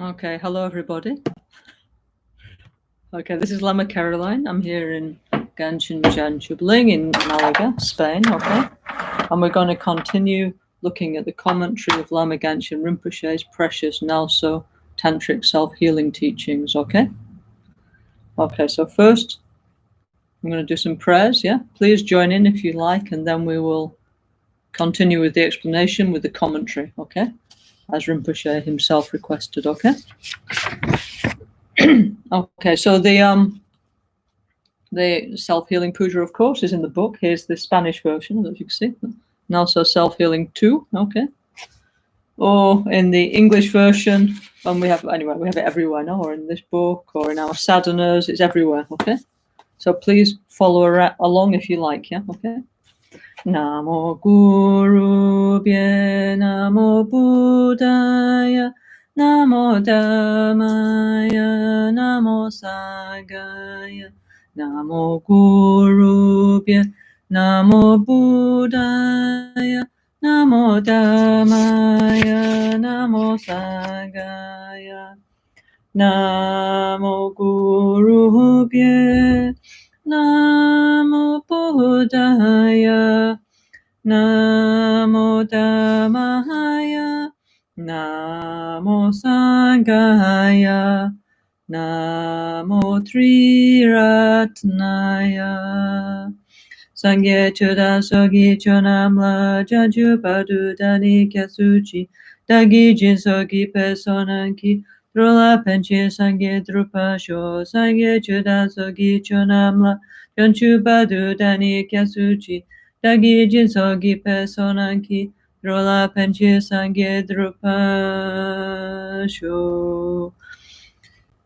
Okay, hello everybody. Okay, this is Lama Caroline. I'm here in Ganchen in Malaga, Spain, okay? And we're going to continue looking at the commentary of Lama Ganchen Rinpoche's precious NgalSo Tantric Self-Healing teachings, okay? Okay, so first I'm going to do some prayers, yeah? Please join in if you like, and then we will continue with the explanation with the commentary, okay? As Rinpoche himself requested, okay? Okay, so the self-healing puja, of course, is in the book. Here's the Spanish version, as you can see. And also self-healing 2, okay? Or in the English version, and we have it everywhere now, or in this book, or in our sadhanas, it's everywhere, okay? So please follow along if you like, yeah, okay? Namo Guru Bhye, Namo Buddhaya, Namo Dhammaya, Namo Sanghaya, Namo Guru Bhye, Namo Buddhaya, Namo Dhammaya, Namo Sanghaya, Namo Guru Bhye, Namo Buddhaya, Namo Dhammaya, Namo Sanghaya, Namo Triratnaya. Sangye Choda Sogi Chonamla Janju Padu Dani Kyasuchi Dagi Jin Sogi Pesonanki Drola Penche Sangye Drupasho Sangye Choda Sogi Chonamla Janju Padu Dani Kyasuchi Dagi Jin Sogi Pesonanki Drola Penche Sangye Drupasho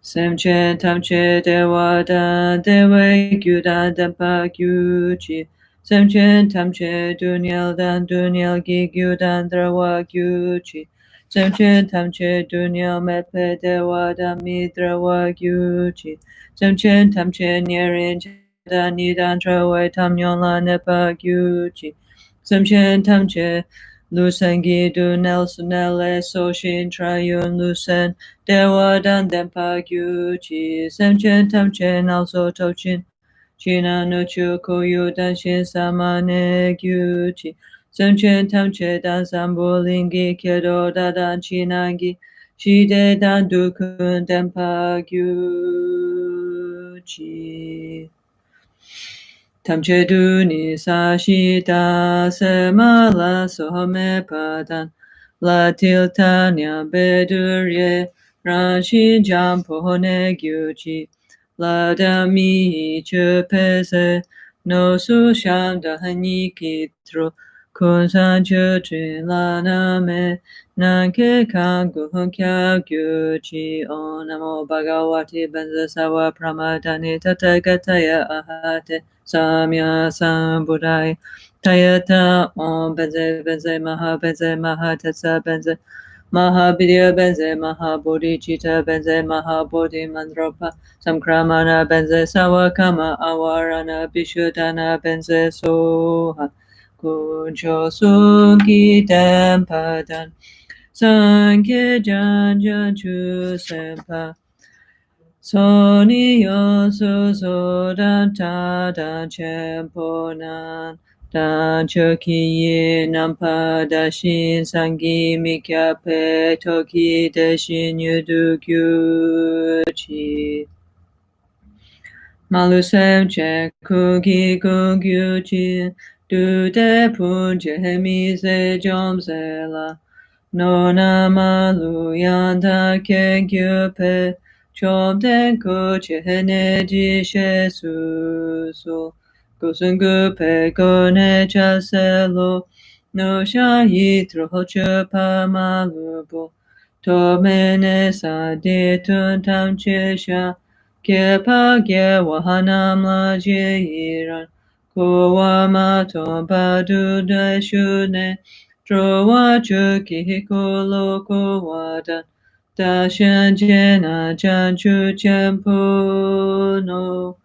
Semche Tamche Dewada Dewe Gyuda Dampa Gyuchi Semche Tamche Dunyal Dan Dunyal Gi Gyudan Drawa Gyuchi Semche Tamche Dunyal Mepe Dewada Midrawa Gyuchi Semche Tamche Nyerin Jada Nidan Trawe Tamnyola Nepa Gyuchi Semche Tamche Lusengi Dunel Sunele Soshin Trayun Lusen Dewa Dan Dempa Gyuchi Semchen Tamchen also Tochin China no Chukoyu Danshin Samane Gyuchi Semchen Tamche Dan Sambolingi Kedo Dadan Chinangi Shide Dan Dukun Dempa Gyuchi Tamche Duni Sashita Semala Sohame Padan La Tiltanya Bedurye Ranshi Jampone Gyuchi La Dami Chupese No Susham Dahani Kitro Kunsan Chutri Lana Me Nanke Kangu Hunkya Gyuchi Onamo Bhagawati Benzasawa Pramadani Tatagataya Ahate Samya Sambuddhaya Tayata Om Benze Benze Maha Tetsa Benze Mahabhidya Benze Mahabodhicitta Benze Mahabodhi Mandropa Samkramana Benze Sawakama Awarana Bishuddhana Benze Soha Kuncho Suki Dempadan Sankhya Jan Chu Sempa Soni Yosu Sodan Tadan Chemponan Dan Choki Nampa Dashin Sangi Mikya Pe Toki Deshin Yudu Gyuchi Malusem Che Kugi Kugyuchi Dude Punje Mise Jomzela Nona Malu Yanda Kengyupe Chomden Koche Heneji Shesuso Gosungu Pe Gone Chaselo No Shahitro Hochupa Malubo Tomene Saditun Tamchesha Kepa Ge Wahanam La Jiran Kuwama Tompa Duda Shune Drowa Chuki Hikolo Kowada Dashan Jena Janchu Chempo no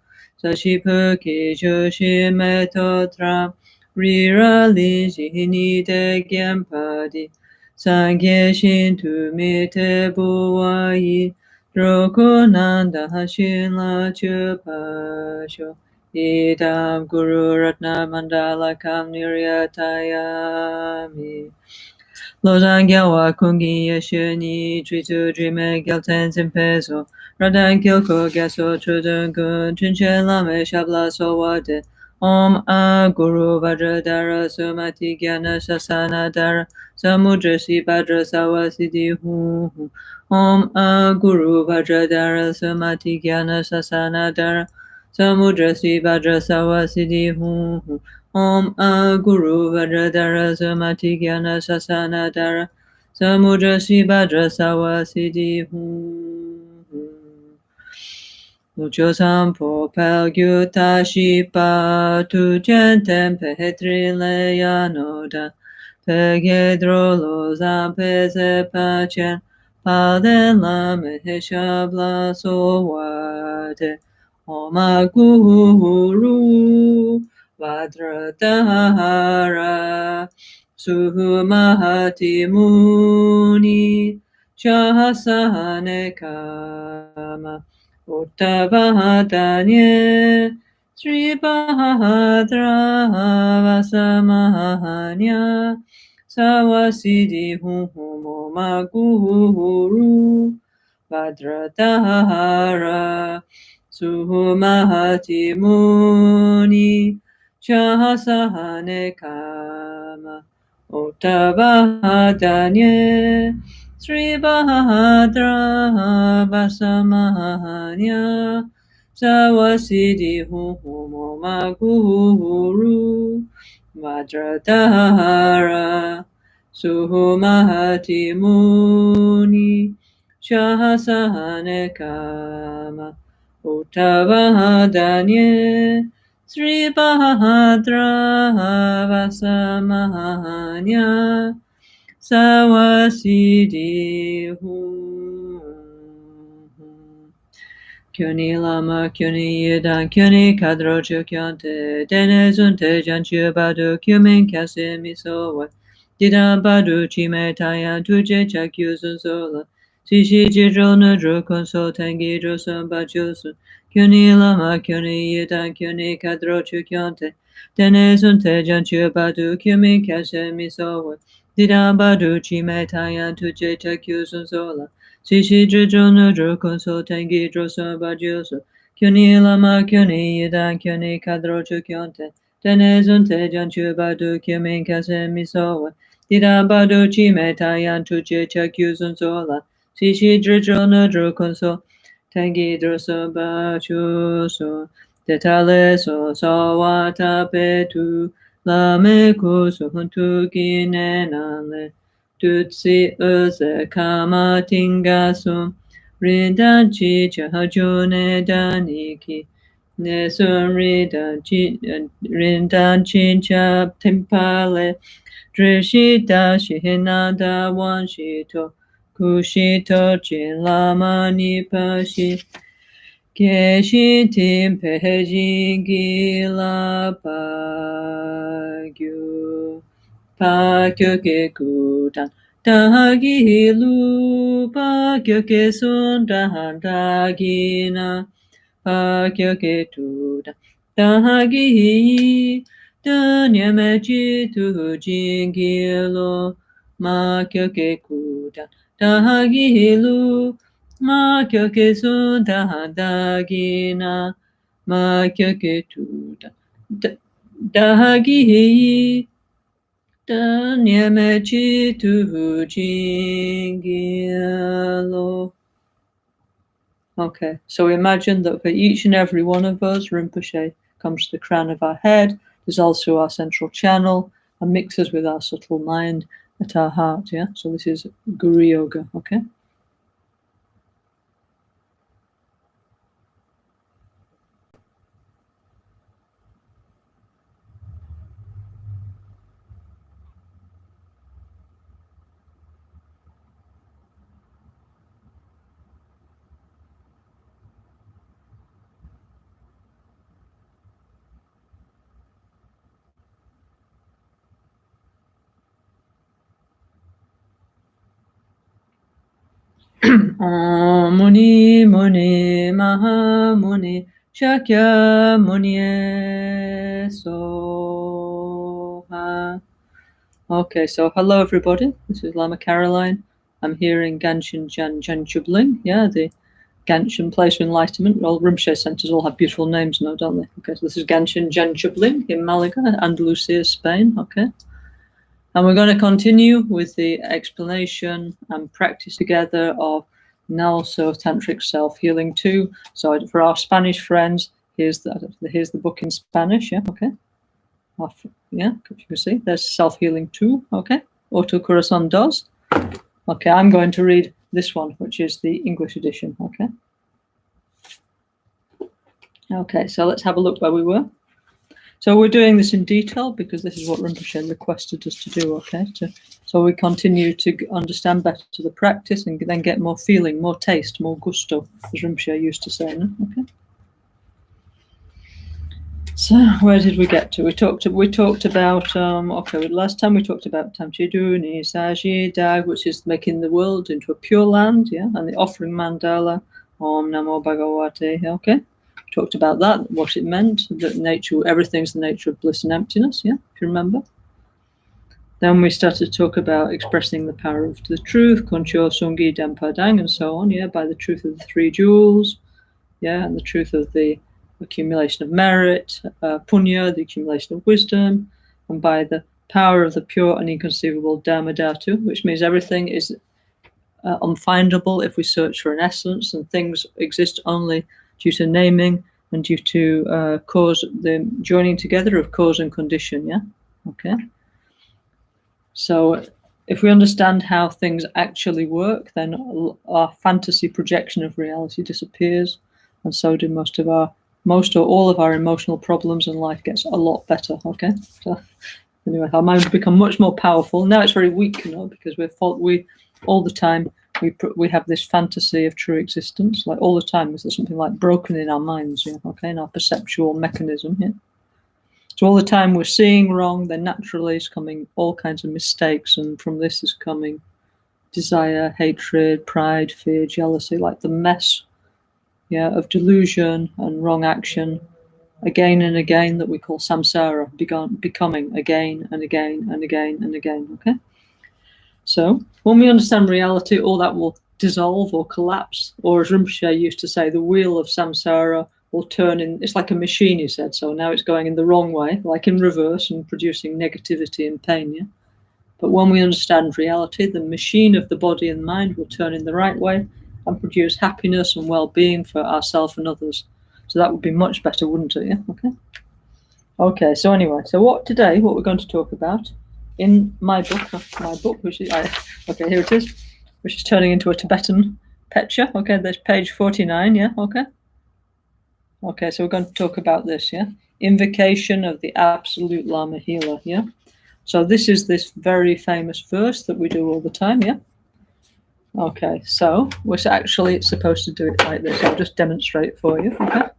Sashipuki Joshi Metodram Rira Liji Nide Gyempadi Sangye Shintu Mite Buwai Drokonanda Hashin La Chupasho Idam Guru Ratna Mandala Kam Niryatayami Lodan Gyawa Kungi Yeshini Tritu Drime Gyalten Zimpezo Radan Kyoko Gyaso Trudun Kun Chinchen Lame Shabla Sowade Om A Guru Vajradara Sumati Gyana Shasana Dara Samudra Sibhadra Sawasidi Hu Om A Guru Vajradara Sumati Gyana Shasana Dara Samudra Sibhadra Sawasidi Hu Om A Guru Vajradara Samati Gyana Sasana Dara Samudra Sibhadra Sawasidi Mucho Sampo Pelgyuta Shipa Tujentem Pehetrile Yanoda Pegedrolo Zampese Pachen Palden La Meheshabla Sowate Oma Guru Vajradhara Suhumahati Muni Shahasane Kama Uttavadanye Sri Bahadra Vasamahanya Sawasidi Humo Maguru Vajradhara Suhumahati Muni Shahasahane Kama Uttavadanye Sri Bahadra Vasamahanya Sawasidi Humo Maguru Vajradhara Suhumahati Muni Shahasahane Kama Uttavadanye Sri Bahadra Vasamahanya Sawasidi Kyoni Lama Kyoni Yedan Kyoni Kadrocho Kyonte Dene Zunte Janchu Badu Kyumin Kase Misowa Didan Badu Chime Tayan Tuje Chakyu Sola Shishi Jidro Nudro Konso Tangi Drosun Bachosun Kyoni Lama Kyoni Yedan Kyoni Kadrocho Kyonte Dene Zunte Janchu Badu Kyumin Kase Misowa Didan Badu Chime Tayan Tuje Chakyu Sola Shishi Jijo Nudro Konso Tangi Droso Bajoso Kyoni Lama Kyoni Yidan Kyoni Kadrocho Kyonte Tene Zunte Janchu Badu Kyomin Kase Misowa Didan Badu Chime Tayan Tuche Chakyu Sola Shishi Jijo Nudro Konso Tangi Droso Bajoso Tetale So Sawata Petu Lame Kuso Huntu Ginenale Tutsi Uze Kama Tingasum Rindan Chi Chahajune Daniki Nesun Rindan Chincha Timpale Drishita Shihinada Wanshito Kushito Chilama Nipashi Keshin Timpeji Gila Pagyu Pakyoke kudan dagi lu pakyoke sundan dagina pakyoke tudan dagi danyame jitu jingilo makyoke kudan dagi lu makyoke sundan dagina makyoke tudan dagi Okay, so imagine that for each and every one of us, Rinpoche comes to the crown of our head. There's also our central channel and mixes with our subtle mind at our heart. Yeah, so this is Guru Yoga. Okay. Om Muni Muni Maha Muni Shakya Muni Soha. Okay, so hello everybody. This is Lama Caroline. I'm here in Ganshin Janjubling. Yeah, the Ganshin Place of Enlightenment. Well, Rinpoche centers all have beautiful names now, don't they? Okay, so this is Ganshin Janjubling in Malaga, Andalusia, Spain. Okay. And we're going to continue with the explanation and practice together of NgalSo Tantric Self-Healing 2. So for our Spanish friends, here's the book in Spanish. Yeah, okay. Yeah, you can see there's Self-Healing 2. Okay. Otro Corazón Dos. Okay, I'm going to read this one, which is the English edition. Okay. Okay, so let's have a look where we were. So we're doing this in detail because this is what Rinpoche requested us to do, okay? So we continue to understand better the practice and then get more feeling, more taste, more gusto, as Rinpoche used to say, no? Okay? So where did we get to? We talked about, last time we talked about Tamchiduni Saji Dag, which is making the world into a pure land, yeah? And the offering mandala, Om Namo Bhagavate, okay? Talked about that, what it meant, that nature, everything's the nature of bliss and emptiness, yeah, if you remember. Then we started to talk about expressing the power of the truth, Koncho, Sungi, Dampadang, and so on, yeah, by the truth of the three jewels, yeah, and the truth of the accumulation of merit, punya, the accumulation of wisdom, and by the power of the pure and inconceivable Dharma Dhatu, which means everything is unfindable if we search for an essence, and things exist only due to naming and due to the joining together of cause and condition, yeah? Okay. So if we understand how things actually work, then our fantasy projection of reality disappears, and so do most or all of our emotional problems, and life gets a lot better, okay? So anyway, our minds become much more powerful. Now it's very weak, because we all the time, we have this fantasy of true existence, like all the time. There's something like broken in our minds, okay, in our perceptual mechanism here. So all the time we're seeing wrong, then naturally is coming all kinds of mistakes, and from this is coming desire, hatred, pride, fear, jealousy, like the mess, of delusion and wrong action, again and again, that we call samsara, becoming again and again and again and again, okay? So when we understand reality, all that will dissolve or collapse, or as Rinpoche used to say, the wheel of samsara will turn in. It's like a machine, he said. So now it's going in the wrong way, like in reverse, and producing negativity and pain. Yeah. But when we understand reality, the machine of the body and mind will turn in the right way and produce happiness and well-being for ourselves and others. So that would be much better, wouldn't it? Yeah. Okay. Okay. So anyway, what we're going to talk about in my book, which is here it is, which is turning into a Tibetan picture. Okay, there's page 49. Yeah. Okay. Okay, so we're going to talk about this. Yeah, invocation of the absolute Lama healer. Yeah. So this is this very famous verse that we do all the time. Yeah. Okay, so we're actually supposed to do it like this. I'll just demonstrate for you. Okay.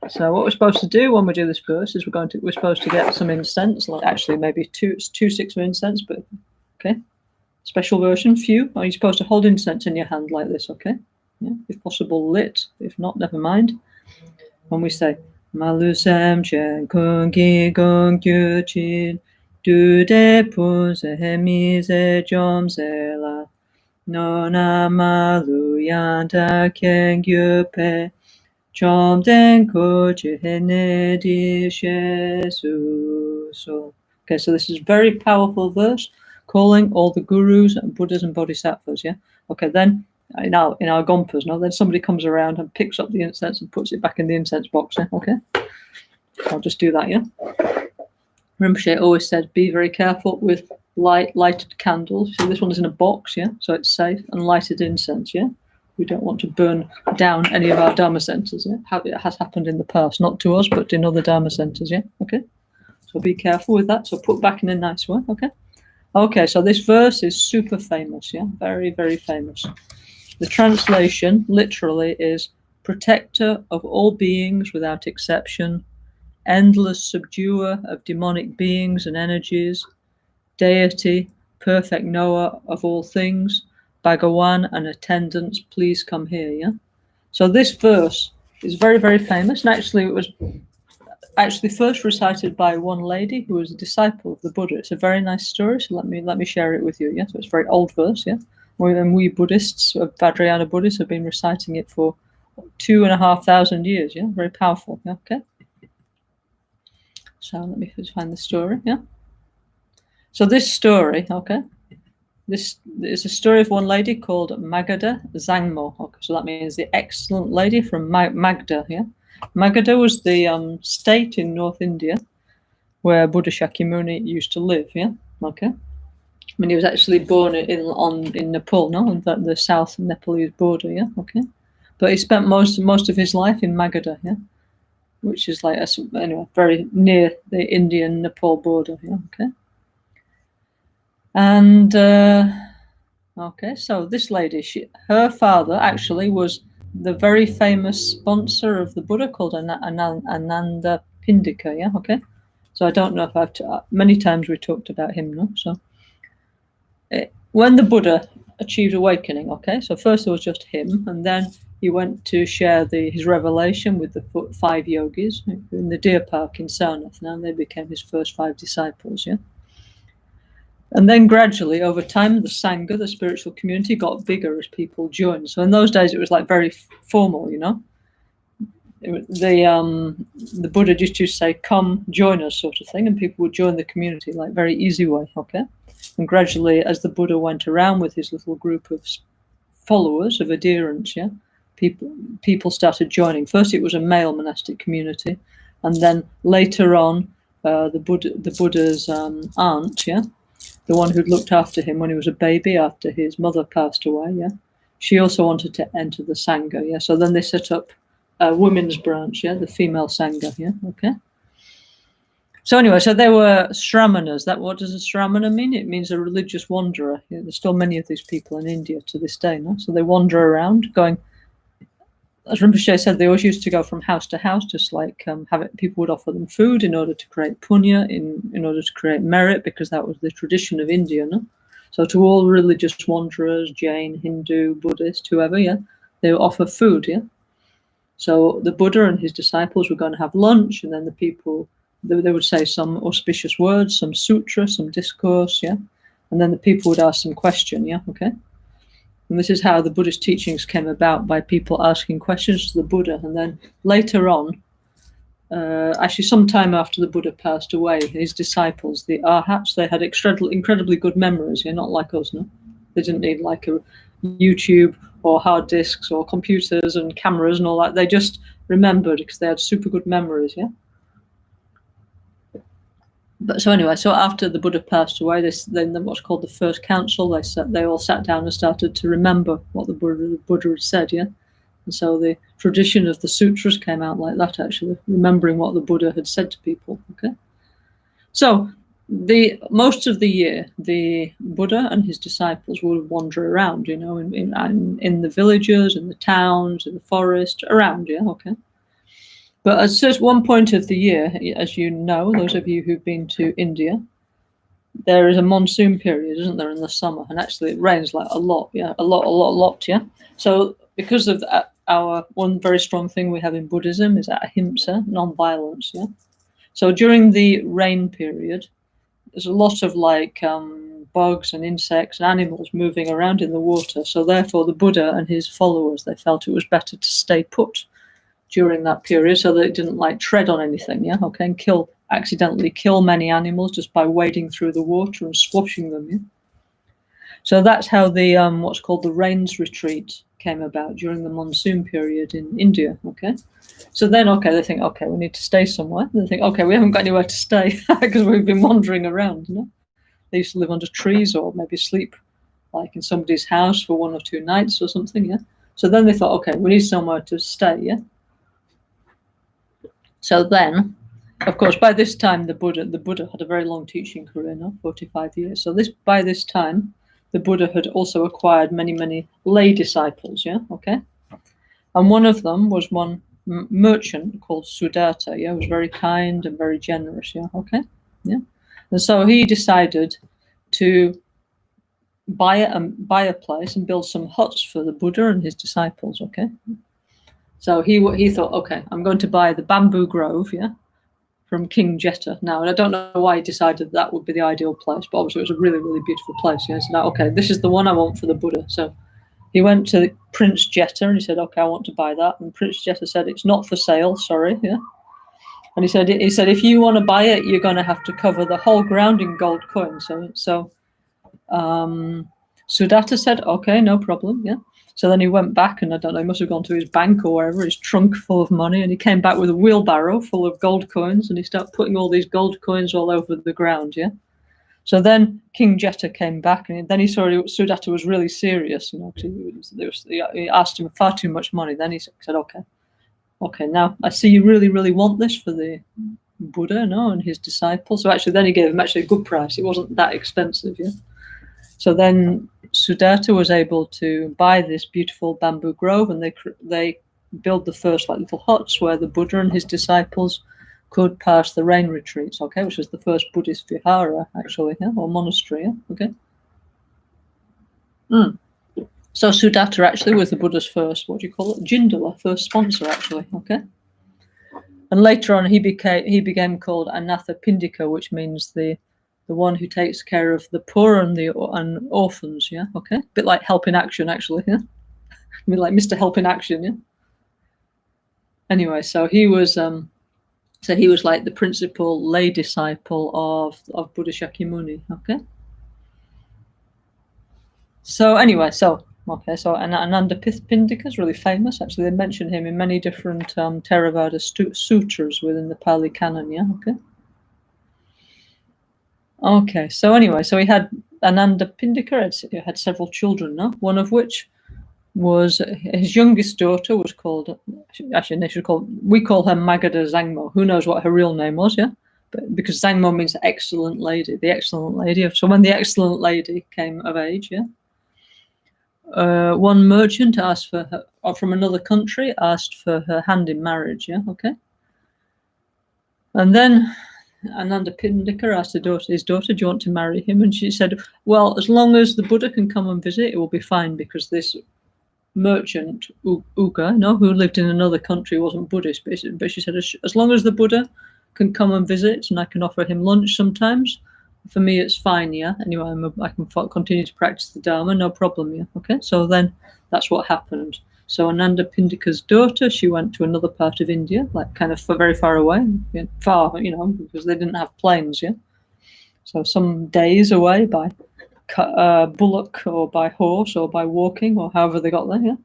So what we're supposed to do when we do this verse is we're supposed to get some incense, like actually maybe two sticks of incense, but okay. Special version, few. You're supposed to hold incense in your hand like this, okay? Yeah, if possible lit. If not, never mind. When we say Malusam Chen Kungi Gong Gyuchin Du De Pun Se Hemi Se Jom Se La Nona Malu Yanta Ken Gyupe Okay, so this is a very powerful verse calling all the gurus and Buddhas and Bodhisattvas, yeah? Okay, then in our gompas, then somebody comes around and picks up the incense and puts it back in the incense box, yeah? Okay? I'll just do that, yeah? Rinpoche always said, be very careful with lighted candles. So this one is in a box, yeah? So it's safe, and lighted incense, yeah? We don't want to burn down any of our Dharma centers. Yeah? It has happened in the past, not to us, but in other Dharma centers. Yeah, okay. So be careful with that. So put back in a nice way. Okay. Okay. So this verse is super famous. Yeah, very, very famous. The translation literally is protector of all beings without exception, endless subduer of demonic beings and energies, deity, perfect knower of all things, Bhagawan and attendants, please come here, yeah? So this verse is very, very famous, and actually it was actually first recited by one lady who was a disciple of the Buddha. It's a very nice story, so let me share it with you, yeah? So it's a very old verse, yeah? We Buddhists, Vajrayana Buddhists, have been reciting it for 2,500 years, yeah? Very powerful, yeah? Okay? So let me just find the story, yeah? So this story, okay? This is a story of one lady called Magadha Zangmo. Okay, so that means the excellent lady from Magda. Yeah, Magadha was the state in North India where Buddha Shakyamuni used to live. Yeah, okay. I mean, he was actually born in Nepal, no, on the south Nepalese border. Yeah, okay. But he spent most of his life in Magadha. Yeah, which is like anyway very near the Indian Nepal border. Yeah, okay. And okay, so this lady, her father actually was the very famous sponsor of the Buddha called Ananda Pindika. Yeah, okay. So I don't know if many times we talked about him, no? So when the Buddha achieved awakening, okay, so first there was just him, and then he went to share his revelation with the 5 yogis in the deer park in Sarnath. Now they became his first 5 disciples, yeah. And then gradually, over time, the Sangha, the spiritual community, got bigger as people joined. So in those days, it was like very formal, you know. The Buddha just used to say, "Come, join us," sort of thing, and people would join the community, like very easy way, okay. And gradually, as the Buddha went around with his little group of followers, of adherents, yeah, people started joining. First, it was a male monastic community, and then later on, the Buddha's aunt, yeah. The one who'd looked after him when he was a baby after his mother passed away, yeah. She also wanted to enter the Sangha, yeah. So then they set up a women's branch, yeah, the female Sangha, yeah, okay. So anyway, so they were Shramanas. What does a Shramana mean? It means a religious wanderer. Yeah, there's still many of these people in India to this day, no? So they wander around going, as Rinpoche said, they always used to go from house to house, just like people would offer them food in order to create punya, in order to create merit, because that was the tradition of India. No? So to all religious wanderers, Jain, Hindu, Buddhist, whoever, yeah, they would offer food, yeah. So the Buddha and his disciples were going to have lunch, and then the people, they would say some auspicious words, some sutra, some discourse, yeah, and then the people would ask some question, yeah, okay. And this is how the Buddhist teachings came about, by people asking questions to the Buddha. And then later on, actually sometime after the Buddha passed away, his disciples, the arhats, they had incredibly good memories. Not like us, no? They didn't need like a YouTube or hard disks or computers and cameras and all that. They just remembered because they had super good memories, yeah? But so anyway, so after the Buddha passed away, then what's called the first council, they all sat down and started to remember what the Buddha had said, yeah. And so the tradition of the sutras came out like that, actually, remembering what the Buddha had said to people. Okay, so most of the year, the Buddha and his disciples would wander around, in the villages, in the towns, in the forest, around, yeah. Okay. But at one point of the year, as you know, those of you who've been to India, there is a monsoon period, isn't there, in the summer? And actually it rains like a lot, yeah, a lot, yeah. So because of our one very strong thing we have in Buddhism is ahimsa, non-violence, yeah. So during the rain period, there's a lot of bugs and insects and animals moving around in the water. So therefore the Buddha and his followers, they felt it was better to stay put during that period, so that it didn't tread on anything, yeah, okay, and accidentally kill many animals just by wading through the water and squashing them, yeah. So that's how the what's called the rains retreat came about during the monsoon period in India, okay. So then, they think, we need to stay somewhere. And they think, we haven't got anywhere to stay because we've been wandering around, They used to live under trees or maybe sleep in somebody's house for 1 or 2 nights or something, yeah. So then they thought, we need somewhere to stay, yeah. So then, of course, by this time, the Buddha had a very long teaching career, 45 years. So by this time, the Buddha had also acquired many lay disciples, yeah, okay. And one of them was one merchant called Sudatta, yeah, who was very kind and very generous, yeah, okay, yeah. And so he decided to buy a place and build some huts for the Buddha and his disciples. Okay, so he thought, okay, I'm going to buy the bamboo grove, yeah, from King Jetta. Now, and I don't know why he decided that would be the ideal place, but obviously it was a really, really beautiful place. Yeah, so now, okay, this is the one I want for the Buddha. So he went to Prince Jetta and he said, okay, I want to buy that. And Prince Jetta said, it's not for sale, sorry. Yeah. And he said, if you want to buy it, you're going to have to cover the whole ground in gold coins. So Sudatta said, okay, no problem. Yeah. So then he went back, and I don't know, he must have gone to his bank or wherever, his trunk full of money, and he came back with a wheelbarrow full of gold coins, and he started putting all these gold coins all over the ground. Yeah. So then King Jetta came back, and then he saw Sudatta was really serious. You know, he asked him far too much money. Then he said, okay, now I see you really, really want this for the Buddha, no, and his disciples. So actually, then he gave him actually a good price. It wasn't that expensive, yeah. So then Sudatta was able to buy this beautiful bamboo grove, and they built the first like little huts where the Buddha and his disciples could pass the rain retreats. Okay, which was the first Buddhist vihara actually, yeah, or monastery. Yeah? Okay. So Sudatta actually was the Buddha's first, what do you call it, Jindala, first sponsor actually. Okay. And later on, he became called Anatha Pindika, which means the one who takes care of the poor and orphans. Yeah, okay, a bit like Help in Action, actually. Yeah, I mean, like Mr. Help in Action. Yeah. Anyway, so he was like the principal lay disciple of Buddha Shakyamuni. Okay. So anyway, so Ananda Pindika is really famous. Actually, they mention him in many different Theravada sutras within the Pali Canon. Yeah, okay. Okay, so anyway, so he had Ananda Pindika had several children, no? One of which was his youngest daughter was called, we call her Magadha Zangmo. Who knows what her real name was, yeah? But because Zangmo means excellent lady, the excellent lady. So when the excellent lady came of age, yeah, one merchant asked for her, or from another country, asked for her hand in marriage, yeah, okay? And then Ananda Pindika asked his daughter, do you want to marry him? And she said, well, as long as the Buddha can come and visit, it will be fine, because this merchant, Uga, who lived in another country, wasn't Buddhist, but she said, as long as the Buddha can come and visit and I can offer him lunch sometimes, for me it's fine, yeah. Anyway, I can continue to practice the Dharma, no problem, yeah. Okay, so then that's what happened. So Ananda Pindika's daughter, she went to another part of India, like kind of very far away, far, because they didn't have planes, yeah. So some days away by bullock or by horse or by walking or however they got there, yeah.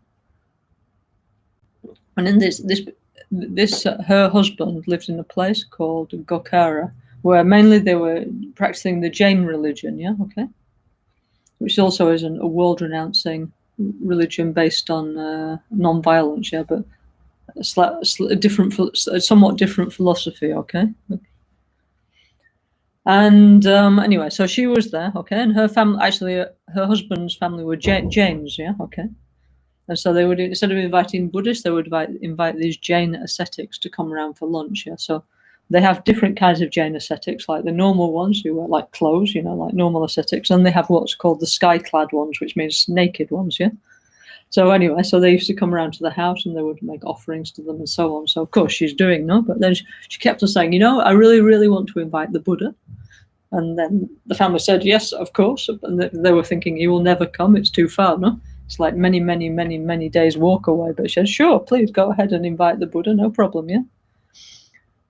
And in this her husband lived in a place called Gokhara, where mainly they were practicing the Jain religion, yeah, okay, which also is a world-renouncing religion based on non-violence, yeah, but a somewhat different philosophy, okay. And anyway, so she was there, okay, and her family, actually, her husband's family were Jains, yeah, okay. And so they would, instead of inviting Buddhists, they would invite these Jain ascetics to come around for lunch, yeah. So they have different kinds of Jain ascetics, like the normal ones who wear like clothes, like normal ascetics, and they have what's called the sky-clad ones, which means naked ones, yeah. So anyway, so they used to come around to the house and they would make offerings to them and so on. So of course she's doing, no, but then she kept on saying, I really, really want to invite the Buddha. And then the family said, yes, of course. And they were thinking, he will never come, it's too far, no? It's like many, many, many, many days walk away. But she said, sure, please go ahead and invite the Buddha, no problem, yeah?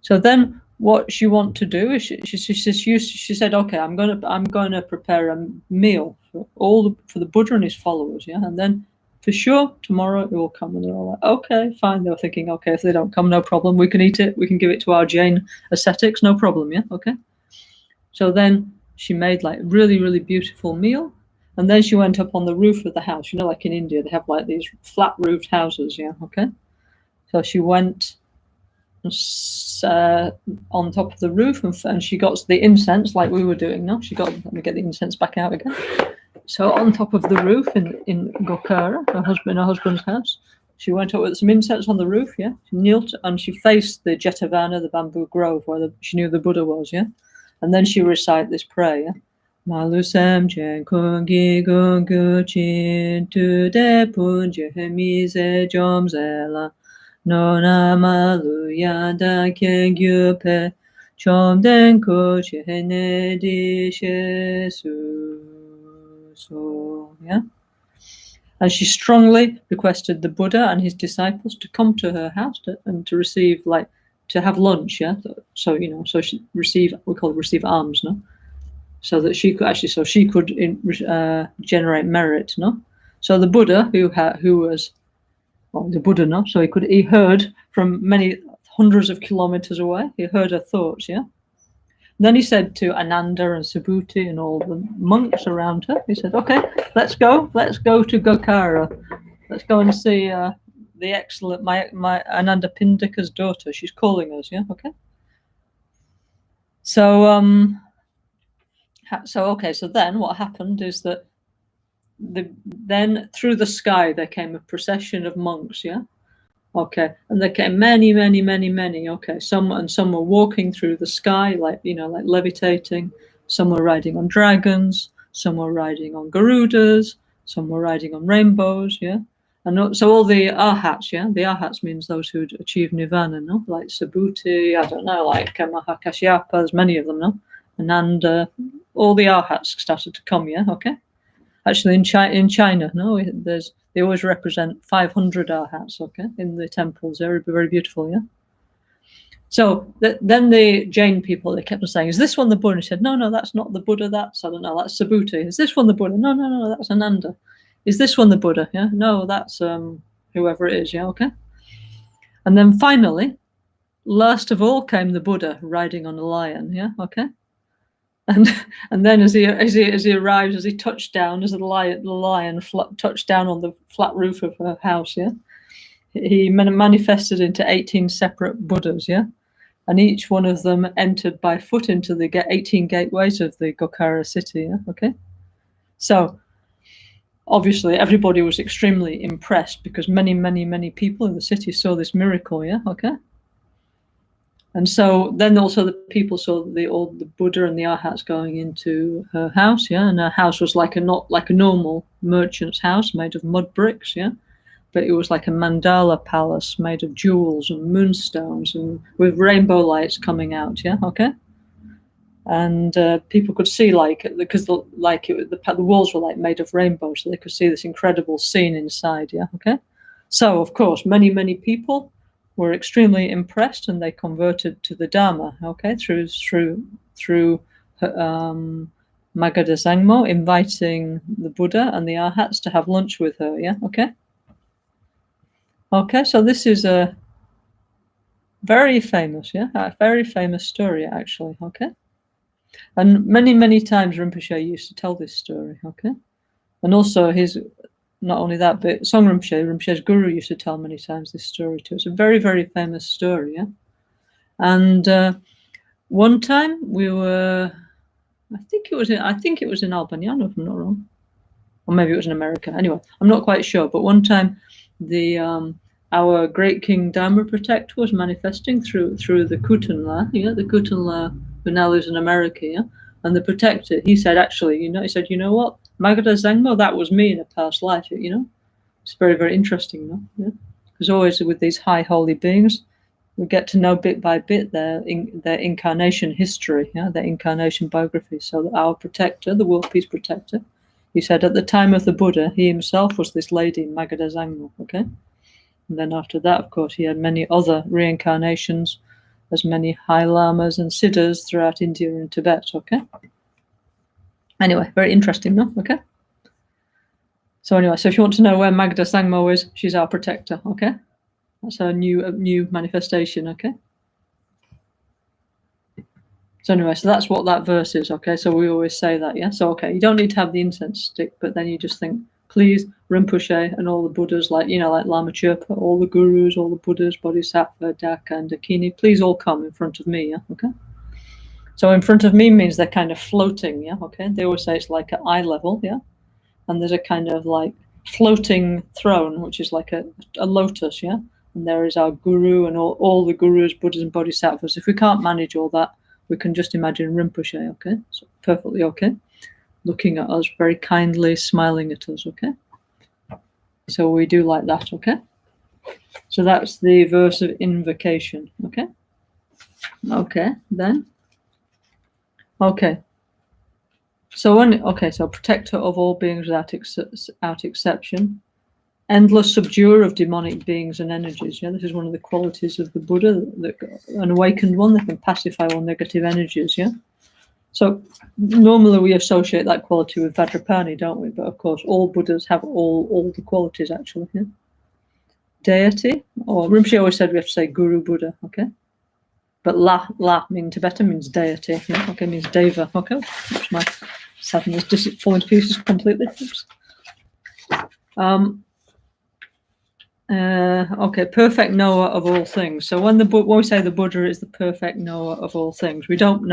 So then what she wanted to do is she said, okay, I'm gonna prepare a meal for the Buddha and his followers, yeah? And then for sure, tomorrow it will come. And they're all like, okay, fine. They were thinking, okay, if they don't come, no problem. We can eat it. We can give it to our Jain ascetics, no problem, yeah? Okay. So then she made like really, really beautiful meal. And then she went up on the roof of the house. Like in India, they have like these flat roofed houses, yeah, okay? So she went on top of the roof and she got the incense like we were doing, no? Let me get the incense back out again. So on top of the roof in Gokhara, her husband's house, she went up with some incense on the roof, yeah? She knelt and she faced the Jetavana, the bamboo grove, where she knew the Buddha was, yeah? And then she recited this prayer, yeah? Malusam jen kungi gungu chin tu de punje hemize jomzela. Nona malu yanda kengyu pe chom den ko chene di shesu. So, yeah. And she strongly requested the Buddha and his disciples to come to her house and to receive, to have lunch, yeah. So so she receive, we call it receive alms, no. So that she could generate merit, no. So the Buddha, who was the Buddha, no. So he heard from many hundreds of kilometers away. He heard her thoughts, yeah. Then he said to Ananda and Subhuti and all the monks around her, he said, okay, let's go to Gokara. Let's go and see the excellent, my Ananda Pindika's daughter. She's calling us, yeah, okay? So, so then what happened is that then through the sky there came a procession of monks, yeah? Okay, and there came many, okay. Some were walking through the sky, like levitating. Some were riding on dragons. Some were riding on garudas. Some were riding on rainbows. Yeah, and so all the arhats. Yeah, the arhats means those who'd achieved nirvana. No, like Subhuti. I don't know, like Mahakashyapa. There's many of them. No, Ananda. All the arhats started to come. Yeah, okay. Actually, in China, no, they always represent 500 arhats, okay, in the temples. They're very beautiful, yeah. So then the Jain people, they kept on saying, "Is this one the Buddha?" And he said, "No, that's not the Buddha. That's, I don't know, that's Subhuti. Is this one the Buddha? No, that's Ananda. Is this one the Buddha? Yeah, no, that's whoever it is. Yeah, okay." And then finally, last of all, came the Buddha riding on a lion. Yeah, okay. And then as he arrives, as he touched down, as the lion touched down on the flat roof of her house, yeah, he manifested into 18 separate Buddhas, yeah, and each one of them entered by foot into the 18 gateways of the Gokara city, yeah, okay. So obviously everybody was extremely impressed because many people in the city saw this miracle, yeah, okay. And so then also the people saw the Buddha and the arhats going into her house, yeah, and her house was not like a normal merchant's house made of mud bricks, yeah, but it was like a mandala palace made of jewels and moonstones and with rainbow lights coming out, yeah, okay. And people could see because the walls were made of rainbows, so they could see this incredible scene inside, yeah, okay. So of course many people were extremely impressed and they converted to the Dharma, okay, through Magadha Zangmo inviting the Buddha and the arhats to have lunch with her, yeah, okay. Okay, so this is a very famous story actually, okay. And many times Rinpoche used to tell this story, okay. And also not only that, but Song Rinpoche's guru used to tell many times this story too. It's a very famous story, yeah. And one time we were, I think it was in Albania, if I'm not wrong, or maybe it was in America. Anyway, I'm not quite sure. But one time, our great King Dharma Protector was manifesting through the Kutanla, yeah, the Kutanla who now lives in America, yeah. And the Protector, he said, actually, you know what, Magadha Zangmo, that was me in a past life, you know. It's very interesting, no? Yeah. Because always with these high holy beings, we get to know bit by bit their incarnation history, yeah, their incarnation biography. So our Protector, the World Peace Protector, he said at the time of the Buddha, he himself was this lady, Magadha Zangmo, okay? And then after that, of course, he had many other reincarnations as many high lamas and siddhas throughout India and Tibet, okay? Anyway, very interesting, no? Okay? So anyway, so if you want to know where Magadha Zangmo is, she's our Protector, okay? That's her new manifestation, okay? So anyway, so that's what that verse is, okay? So we always say that, yeah? So, okay, you don't need to have the incense stick, but then you just think, please, Rinpoche and all the Buddhas, like Lama Chirpa, all the gurus, all the Buddhas, Bodhisattva, Daka, and Dakini, please all come in front of me, yeah? Okay? So in front of me means they're kind of floating, yeah? Okay? They always say it's like at eye level, yeah? And there's a kind of like floating throne, which is like a lotus, yeah? And there is our guru and all the gurus, Buddhas, and Bodhisattvas. If we can't manage all that, we can just imagine Rinpoche, okay? So perfectly okay. looking at us very kindly, smiling at us, okay? So we do like that, okay? So that's the verse of invocation, okay? Okay, then. Okay. So so protector of all beings without exception, endless subduer of demonic beings and energies. Yeah, this is one of the qualities of the Buddha, an awakened one that can pacify all negative energies. Yeah. So normally we associate that quality with Vajrapani, don't we? But of course, all Buddhas have all the qualities actually. Yeah? Deity, or Rinpoche always said we have to say Guru Buddha. Okay. But la in Tibetan means deity. Yeah? Okay, means deva. Okay. Oops, my sadness just falling to pieces completely. Oops. Okay, perfect knower of all things. So when we say the Buddha is the perfect knower of all things, we don't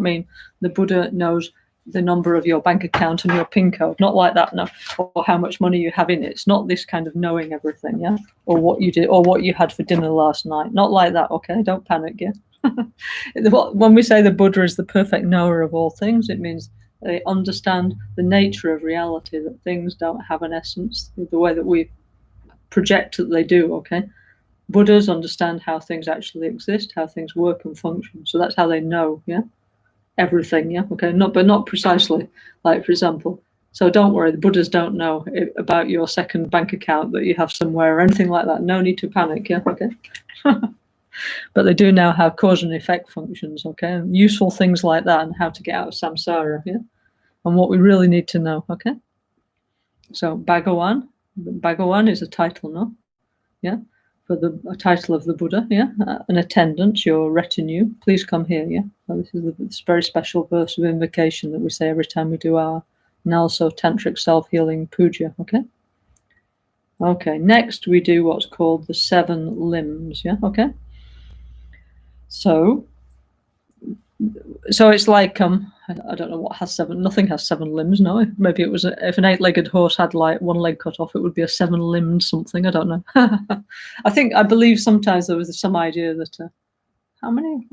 mean the Buddha knows the number of your bank account and your PIN code. Not like that, no. Or how much money you have in it. It's not this kind of knowing everything, yeah? Or what you did, or what you had for dinner last night. Not like that, okay? Don't panic, yeah? When we say the Buddha is the perfect knower of all things, it means they understand the nature of reality, that things don't have an essence, the way that we project that they do, okay? Buddhas understand how things actually exist, how things work and function. So that's how they know, yeah? Everything, yeah? Okay, but not precisely. Like, for example, so don't worry, the Buddhas don't know about your second bank account that you have somewhere or anything like that. No need to panic, yeah? Okay? But they do know how cause and effect functions, okay? And useful things like that, and how to get out of samsara, yeah? And what we really need to know, okay? So Bhagawan is a title, no? Yeah, for a title of the Buddha, yeah? An attendant, your retinue, please come here, yeah? So this is this very special verse of invocation that we say every time we do our NgalSo Tantric Self-Healing Puja, okay? Okay, next we do what's called the 7 limbs, yeah? Okay? So it's like I don't know what has 7. Nothing has 7 limbs. No, maybe it was if an 8-legged horse had like one leg cut off, it would be a 7-limbed something. I don't know. I believe sometimes there was some idea that how many?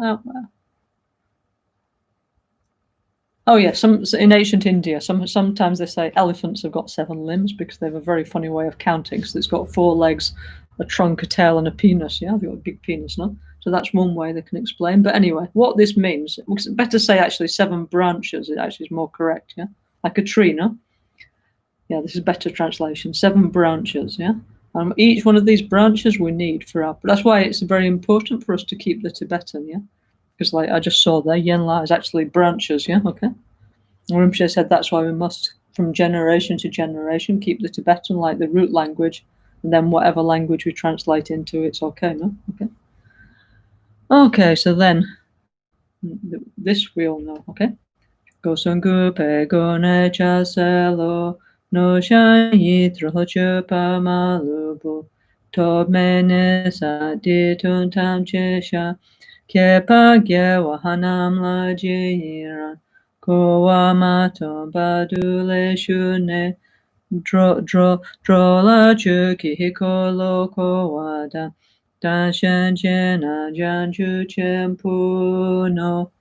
Oh yeah, in ancient India, sometimes they say elephants have got 7 limbs because they have a very funny way of counting. So it's got 4 legs, a trunk, a tail, and a penis. Yeah, they've got a big penis, no? So that's one way they can explain. But anyway, what this means, it's better say actually 7 branches. It actually is more correct, yeah? Like a tree, no? Yeah, this is better translation. 7 branches, yeah? Each one of these branches we need for our... That's why it's very important for us to keep the Tibetan, yeah? Because like I just saw there, Yenla is actually branches, yeah? Okay? Rinpoche said that's why we must, from generation to generation, keep the Tibetan like the root language, and then whatever language we translate into, it's okay, no? Okay. Okay, so then, this we all know, okay? Gosungu pe gone chaselo, no shan yitro chupa malubu, tob mene sa ditun tam chesha, kepa gye wahanam la jiran, kowa mato badule shune, drola chuki hikolo kowada, danshan jena janju chempu no.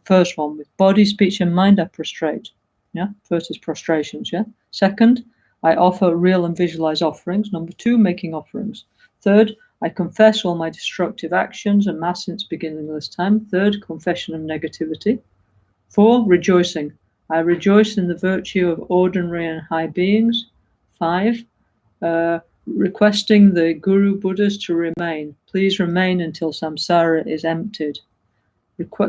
First one, with body, speech, and mind are prostrate. Yeah, first is prostrations. Yeah. Second, I offer real and visualize offerings. Number 2, making offerings. Third, I confess all my destructive actions and mass since beginning of this time. Third, confession of negativity. 4, rejoicing. I rejoice in the virtue of ordinary and high beings. 5, requesting the Guru Buddhas to remain. Please remain until samsara is emptied.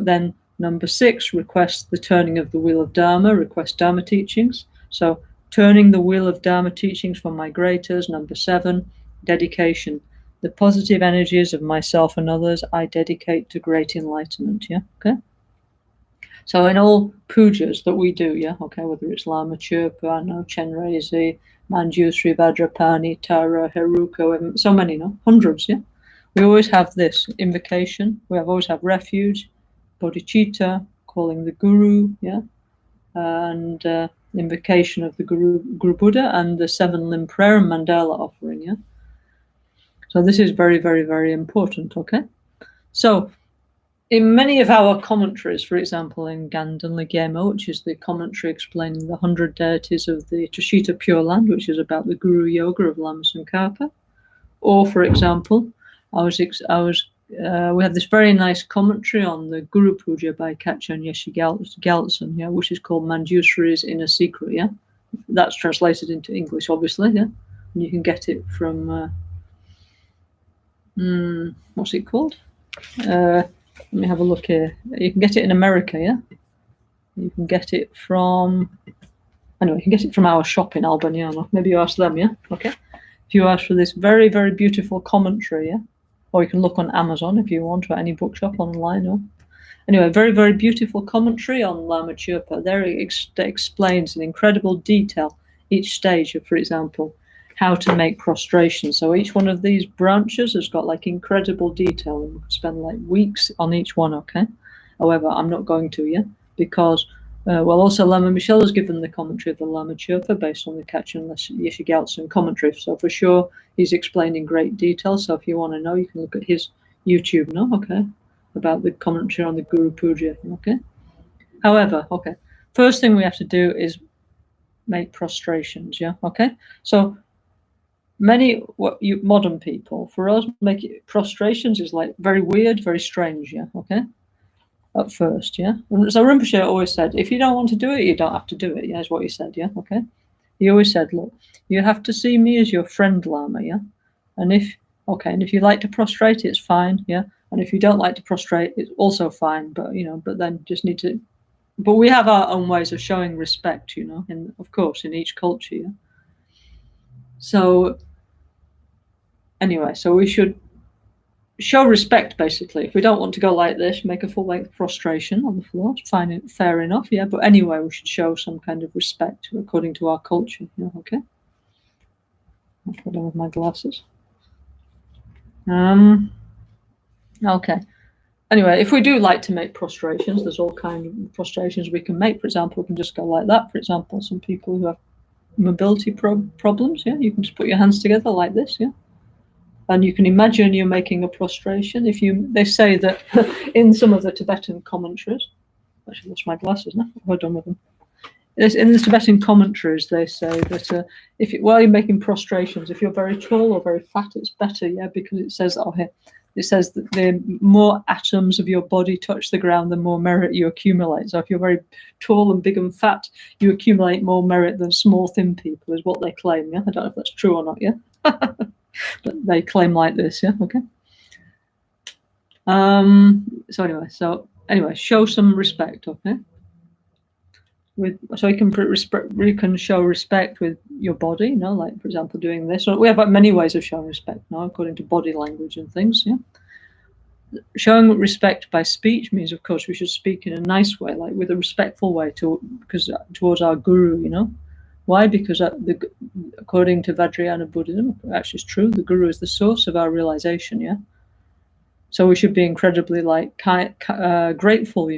Then number 6, request the turning of the wheel of Dharma, request Dharma teachings. So turning the wheel of Dharma teachings for my greaters. Number 7, dedication. The positive energies of myself and others I dedicate to great enlightenment. Yeah, okay? So in all pujas that we do, yeah, okay, whether it's Lama Chirpa, Chenrezig, Manjusri, Vajrapani, Tara, Heruko, so many, no? Hundreds, yeah? We always have this invocation. We always have refuge, bodhicitta, calling the Guru, yeah, and invocation of the Guru Buddha, and the 7-limb prayer and mandala offering, yeah. So this is very, very, very important, okay? So in many of our commentaries, for example, in Ganden Ligema, which is the commentary explaining the 100 deities of the Tushita Pure Land, which is about the Guru Yoga of Lama Tsongkhapa, or, for example, we have this very nice commentary on the Guru Puja by Kachan Yeshi Gyaltsen, yeah, which is called Manjusri's Inner Secret, yeah. That's translated into English, obviously, yeah. And you can get it from, what's it called? Let me have a look here. You can get it in America, yeah? You can get it from, anyway, you can get it from our shop in Albaniano. Maybe you ask them, yeah? Okay. If you ask for this very, very beautiful commentary, yeah? Or you can look on Amazon if you want, or any bookshop online. Or anyway, very, very beautiful commentary on Lama Chöpa. There it explains in incredible detail each stage of, for example, how to make prostration. So each one of these branches has got like incredible detail, and we could spend like weeks on each one, okay? However, I'm not going to, yeah? Because, also Lama Michel has given the commentary of the Lama Chöpa based on the Kachan Yeshi Gyaltsen commentary. So for sure, he's explained in great detail. So if you want to know, you can look at his YouTube, no? Okay? About the commentary on the Guru Puja, okay? However, okay, first thing we have to do is make prostrations, yeah? Okay? So modern people, for us, prostrations is like very weird, very strange, yeah? Okay? At first, yeah. So Rinpoche always said, if you don't want to do it, you don't have to do it. Yeah, is what he said. Yeah, okay. He always said, look, you have to see me as your friend, Lama. Yeah, and if you like to prostrate, it's fine. Yeah, and if you don't like to prostrate, it's also fine. But but then just need to. But we have our own ways of showing respect, and of course in each culture. Yeah? So anyway, so we should show respect, basically. If we don't want to go like this, make a full-length prostration on the floor. It's fine, fair enough, yeah. But anyway, we should show some kind of respect according to our culture, okay? I'll put on with my glasses. Okay. Anyway, if we do like to make prostrations, there's all kinds of prostrations we can make. For example, we can just go like that. For example, some people who have mobility problems, yeah, you can just put your hands together like this, yeah. And you can imagine you're making a prostration. They say that in some of the Tibetan commentaries, actually lost my glasses now. We're done with them. In the Tibetan commentaries, they say that while you're making prostrations, if you're very tall or very fat, it's better, yeah, because it says that the more atoms of your body touch the ground, the more merit you accumulate. So if you're very tall and big and fat, you accumulate more merit than small, thin people, is what they claim, yeah? I don't know if that's true or not, yeah? But they claim like this, yeah, okay. So anyway, show some respect, okay. So you can show respect with your body, like for example doing this. We have many ways of showing respect now, according to body language and things, yeah. Showing respect by speech means, of course, we should speak in a nice way, like with a respectful way towards our guru, Why? Because according to Vajrayana Buddhism, actually it's true, the Guru is the source of our realization, yeah? So we should be incredibly grateful,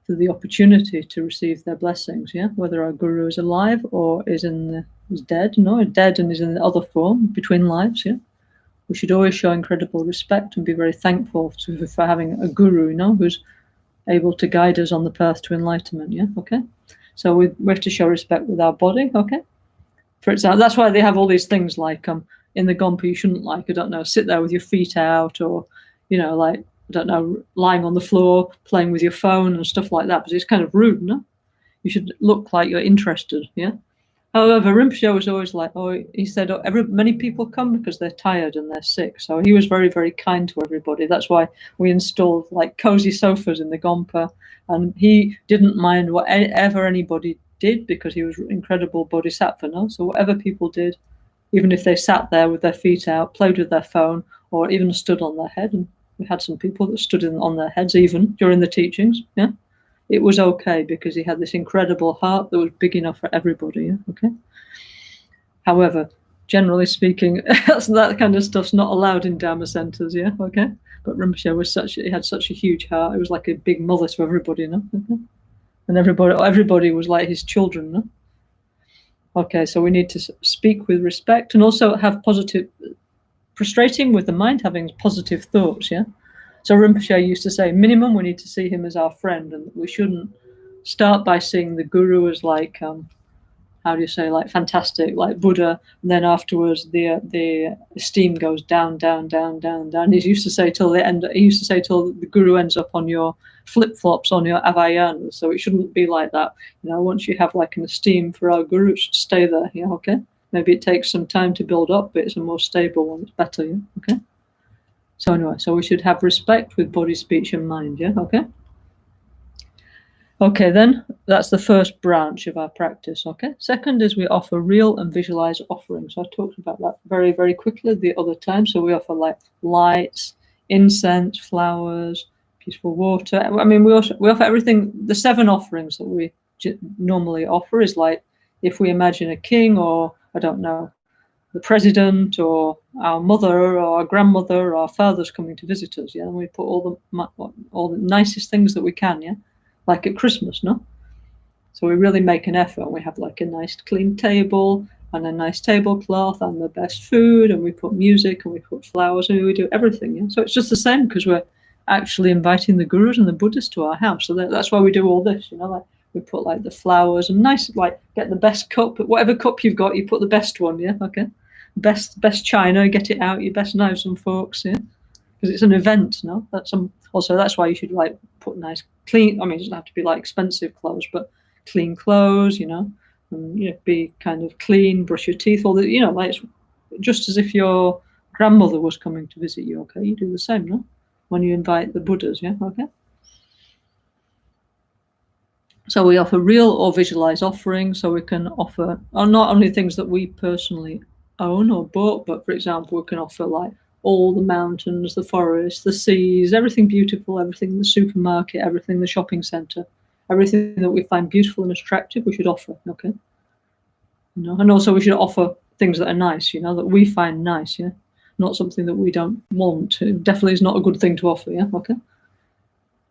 for the opportunity to receive their blessings, yeah? Whether our Guru is alive or is dead, dead and is in the other form, between lives, yeah? We should always show incredible respect and be very thankful for having a Guru, who's able to guide us on the path to enlightenment, yeah? Okay? So we have to show respect with our body, okay? For example, that's why they have all these things like in the Gompa, you shouldn't sit there with your feet out, or lying on the floor playing with your phone and stuff like that, because it's kind of rude, no? You should look like you're interested, yeah? However, Rinpoche was always like, he said, many people come because they're tired and they're sick. So he was very, very kind to everybody. That's why we installed like cozy sofas in the Gompa. And he didn't mind whatever anybody did, because he was incredible bodhisattva, no? So whatever people did, even if they sat there with their feet out, played with their phone, or even stood on their head, and we had some people that stood on their heads even during the teachings, yeah? It was okay, because he had this incredible heart that was big enough for everybody, yeah? Okay? However, generally speaking, that kind of stuff's not allowed in Dharma centers, yeah? Okay? But Rinpoche he had such a huge heart. It was like a big mother to everybody, no? Okay? And everybody was like his children, no? Okay, so we need to speak with respect, and also have prostrating with the mind, having positive thoughts, yeah? So Rinpoche used to say, minimum, we need to see him as our friend, and we shouldn't start by seeing the guru as like, how do you say, like fantastic, like Buddha, and then afterwards the esteem goes down, down, down, down, down. He used to say till the guru ends up on your flip flops, on your avayanas. So it shouldn't be like that. Once you have like an esteem for our guru, it should stay there. Yeah, okay. Maybe it takes some time to build up, but it's a more stable one. It's better. Yeah, okay. So anyway, so we should have respect with body, speech, and mind. Yeah, okay. Okay, then that's the first branch of our practice. Okay. Second is we offer real and visualized offerings. I talked about that very, very quickly the other time. So we offer like lights, incense, flowers, peaceful water. I mean, we offer everything. The 7 offerings that we normally offer is like if we imagine a king, or I don't know, the president, or our mother, or our grandmother, or our father's coming to visit us. Yeah, and we put all the nicest things that we can. Yeah. Like at Christmas, no? So we really make an effort. We have like a nice clean table and a nice tablecloth and the best food, and we put music and we put flowers, and we do everything. Yeah? So it's just the same because we're actually inviting the gurus and the Buddhists to our house. So that's why we do all this, like we put like the flowers and nice, like get the best cup, whatever cup you've got, you put the best one, yeah, okay? Best china, get it out, your best knives and forks, yeah? Because it's an event, no? That's why you should like put nice clean. I mean, it doesn't have to be like expensive clothes, but clean clothes, and be kind of clean. Brush your teeth, all the, like it's just as if your grandmother was coming to visit you. Okay, you do the same, no? When you invite the Buddhas, yeah, okay. So we offer real or visualized offerings, so we can offer not only things that we personally own or bought, but for example, we can offer like all the mountains, the forests, the seas, everything beautiful, everything in the supermarket, everything in the shopping center, everything that we find beautiful and attractive, we should offer, okay? And also we should offer things that are nice, that we find nice, yeah? Not something that we don't want. It definitely is not a good thing to offer, yeah, okay?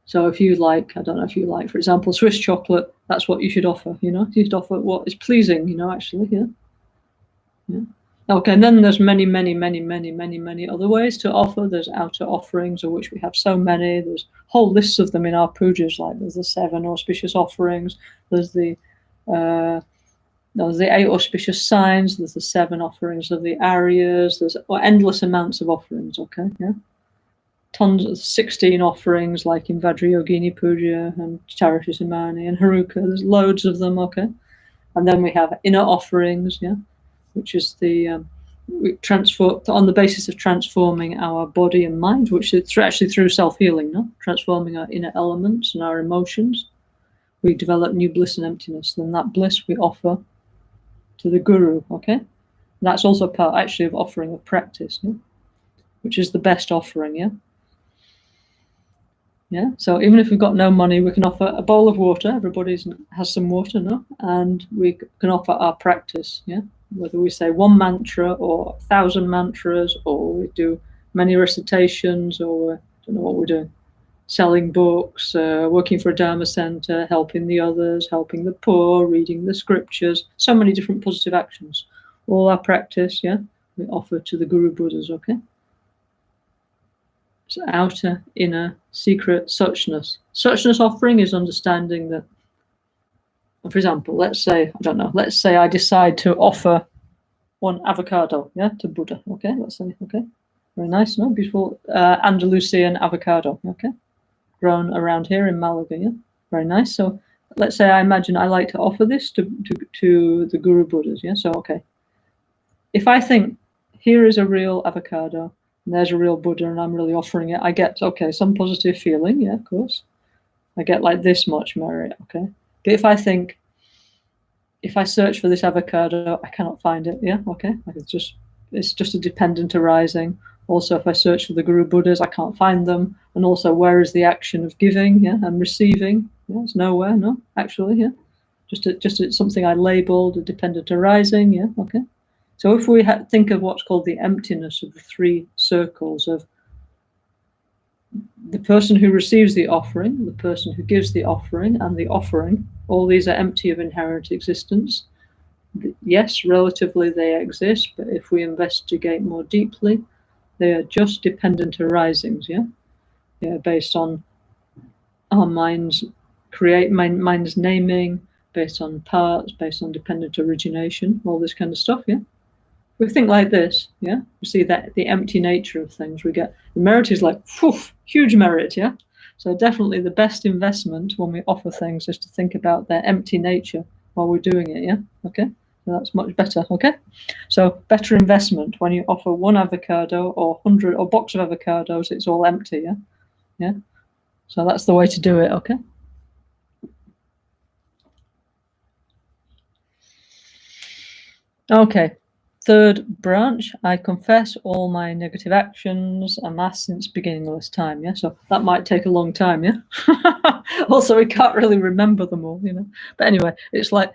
So if you like, I don't know if you like, for example, Swiss chocolate, that's what you should offer, You should offer what is pleasing, actually, yeah? Yeah. Okay, and then there's many, many, many, many, many, many other ways to offer. There's outer offerings, of which we have so many. There's whole lists of them in our pujas, like there's the 7 auspicious offerings, there's the 8 auspicious signs, there's the 7 offerings of the Aryas, there's endless amounts of offerings, okay, yeah? Tons of 16 offerings, like in Vajrayogini Puja and Charitasamani and Haruka, there's loads of them, okay? And then we have inner offerings, yeah? Which is we transform on the basis of transforming our body and mind, which is actually through self-healing, no? Transforming our inner elements and our emotions. We develop new bliss and emptiness. Then that bliss we offer to the guru, okay? And that's also part actually of offering of practice, yeah? Which is the best offering, yeah? Yeah. So even if we've got no money, we can offer a bowl of water. Everybody has some water, no? And we can offer our practice, yeah? Whether we say 1 mantra or 1,000 mantras, or we do many recitations, or I don't know what we're doing, selling books, working for a Dharma center, helping the others, helping the poor, reading the scriptures, so many different positive actions. All our practice, yeah, we offer to the Guru Buddhas, okay? So outer, inner, secret, suchness. Suchness offering is understanding that, for example, let's say I decide to offer 1 avocado, yeah, to Buddha, okay, let's say, okay, very nice, no, beautiful Andalusian avocado, okay, grown around here in Malaga, yeah, very nice. So let's say I imagine I like to offer this to the Guru Buddhas, yeah, so okay, if I think here is a real avocado and there's a real Buddha and I'm really offering it, I get, okay, some positive feeling, yeah, of course, I get like this much merit, okay, but if I search for this avocado, I cannot find it. Yeah, okay. Like it's just a dependent arising. Also, if I search for the Guru Buddhas, I can't find them. And also, where is the action of giving? Yeah, and receiving. Yeah, it's nowhere. No, actually, yeah. Just something I labeled a dependent arising. Yeah, okay. So if we think of what's called the emptiness of the 3 circles of the person who receives the offering, the person who gives the offering, and the offering, all these are empty of inherent existence. Yes, relatively they exist, but if we investigate more deeply, they are just dependent arisings, yeah? yeah, based on our mind's mind's naming, based on parts, based on dependent origination, all this kind of stuff, yeah. We think like this, yeah. We see that the empty nature of things. We get the merit is like, huge merit, yeah. So definitely the best investment when we offer things is to think about their empty nature while we're doing it, yeah. Okay, so that's much better. Okay, so better investment when you offer one avocado or 100 or box of avocados, it's all empty, yeah, yeah. So that's the way to do it. Okay. Okay. Third branch, I confess all my negative actions amassed since beginningless time. Yeah, so that might take a long time. Yeah. Also, we can't really remember them all, you know. But anyway, it's like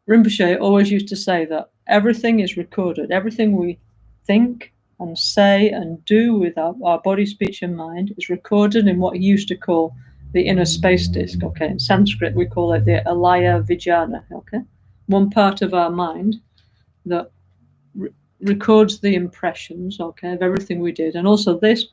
Rinpoche always used to say that everything is recorded. Everything we think and say and do with our body, speech, and mind is recorded in what he used to call the inner space disk. Okay, in Sanskrit we call it the alaya vijnana. Okay, one part of our mind that records the impressions, okay, of everything we did, and also this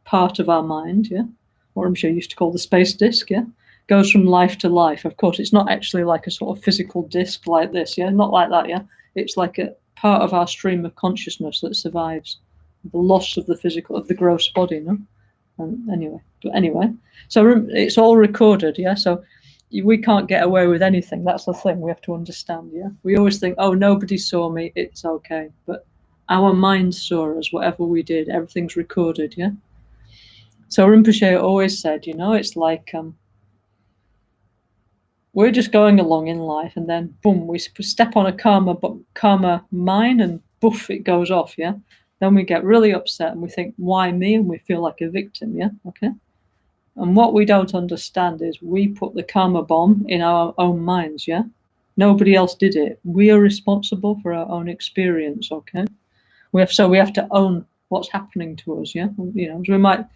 part of our mind, yeah, what I'm sure you used to call the space disk, yeah, goes from life to life. Of course, it's not actually like a sort of physical disk like this, yeah, not like that, yeah. It's like a part of our stream of consciousness that survives the loss of the physical, of the gross body, no. And anyway, so it's all recorded, yeah. So we can't get away with anything. That's the thing we have to understand. Yeah, we always think, oh, nobody saw me, it's okay, but our mind saw us. Whatever we did, everything's recorded. Yeah. So Rinpoche always said, you know, it's like we're just going along in life, and then boom, we step on a karma mine, and boof, it goes off. Yeah. Then we get really upset, and we think, why me? And we feel like a victim. Yeah. Okay. And what we don't understand is we put the karma bomb in our own minds, yeah? Nobody else did it. We are responsible for our own experience, okay? We have to own what's happening to us, yeah? You know, so we might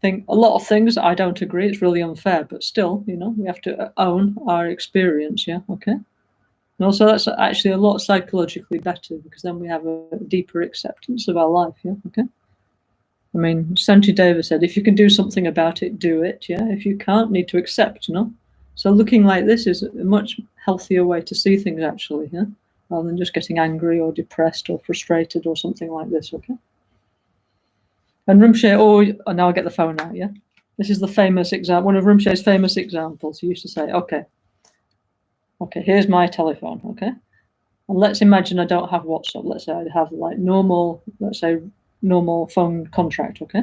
think a lot of things, I don't agree, it's really unfair, but still, you know, we have to own our experience, yeah? Okay? And also that's actually a lot psychologically better, because then we have a deeper acceptance of our life, yeah? Okay? I mean, Shantideva said, if you can do something about it, do it, yeah? If you can't, need to accept, you know? So looking like this is a much healthier way to see things, actually, yeah? Rather than just getting angry or depressed or frustrated or something like this, okay? And Rinpoche always, oh, now I get the phone out, yeah? This is the famous example, one of Rinpoche's famous examples. He used to say, okay, here's my telephone, okay? And let's imagine I don't have WhatsApp. Let's say I have like normal phone contract, okay?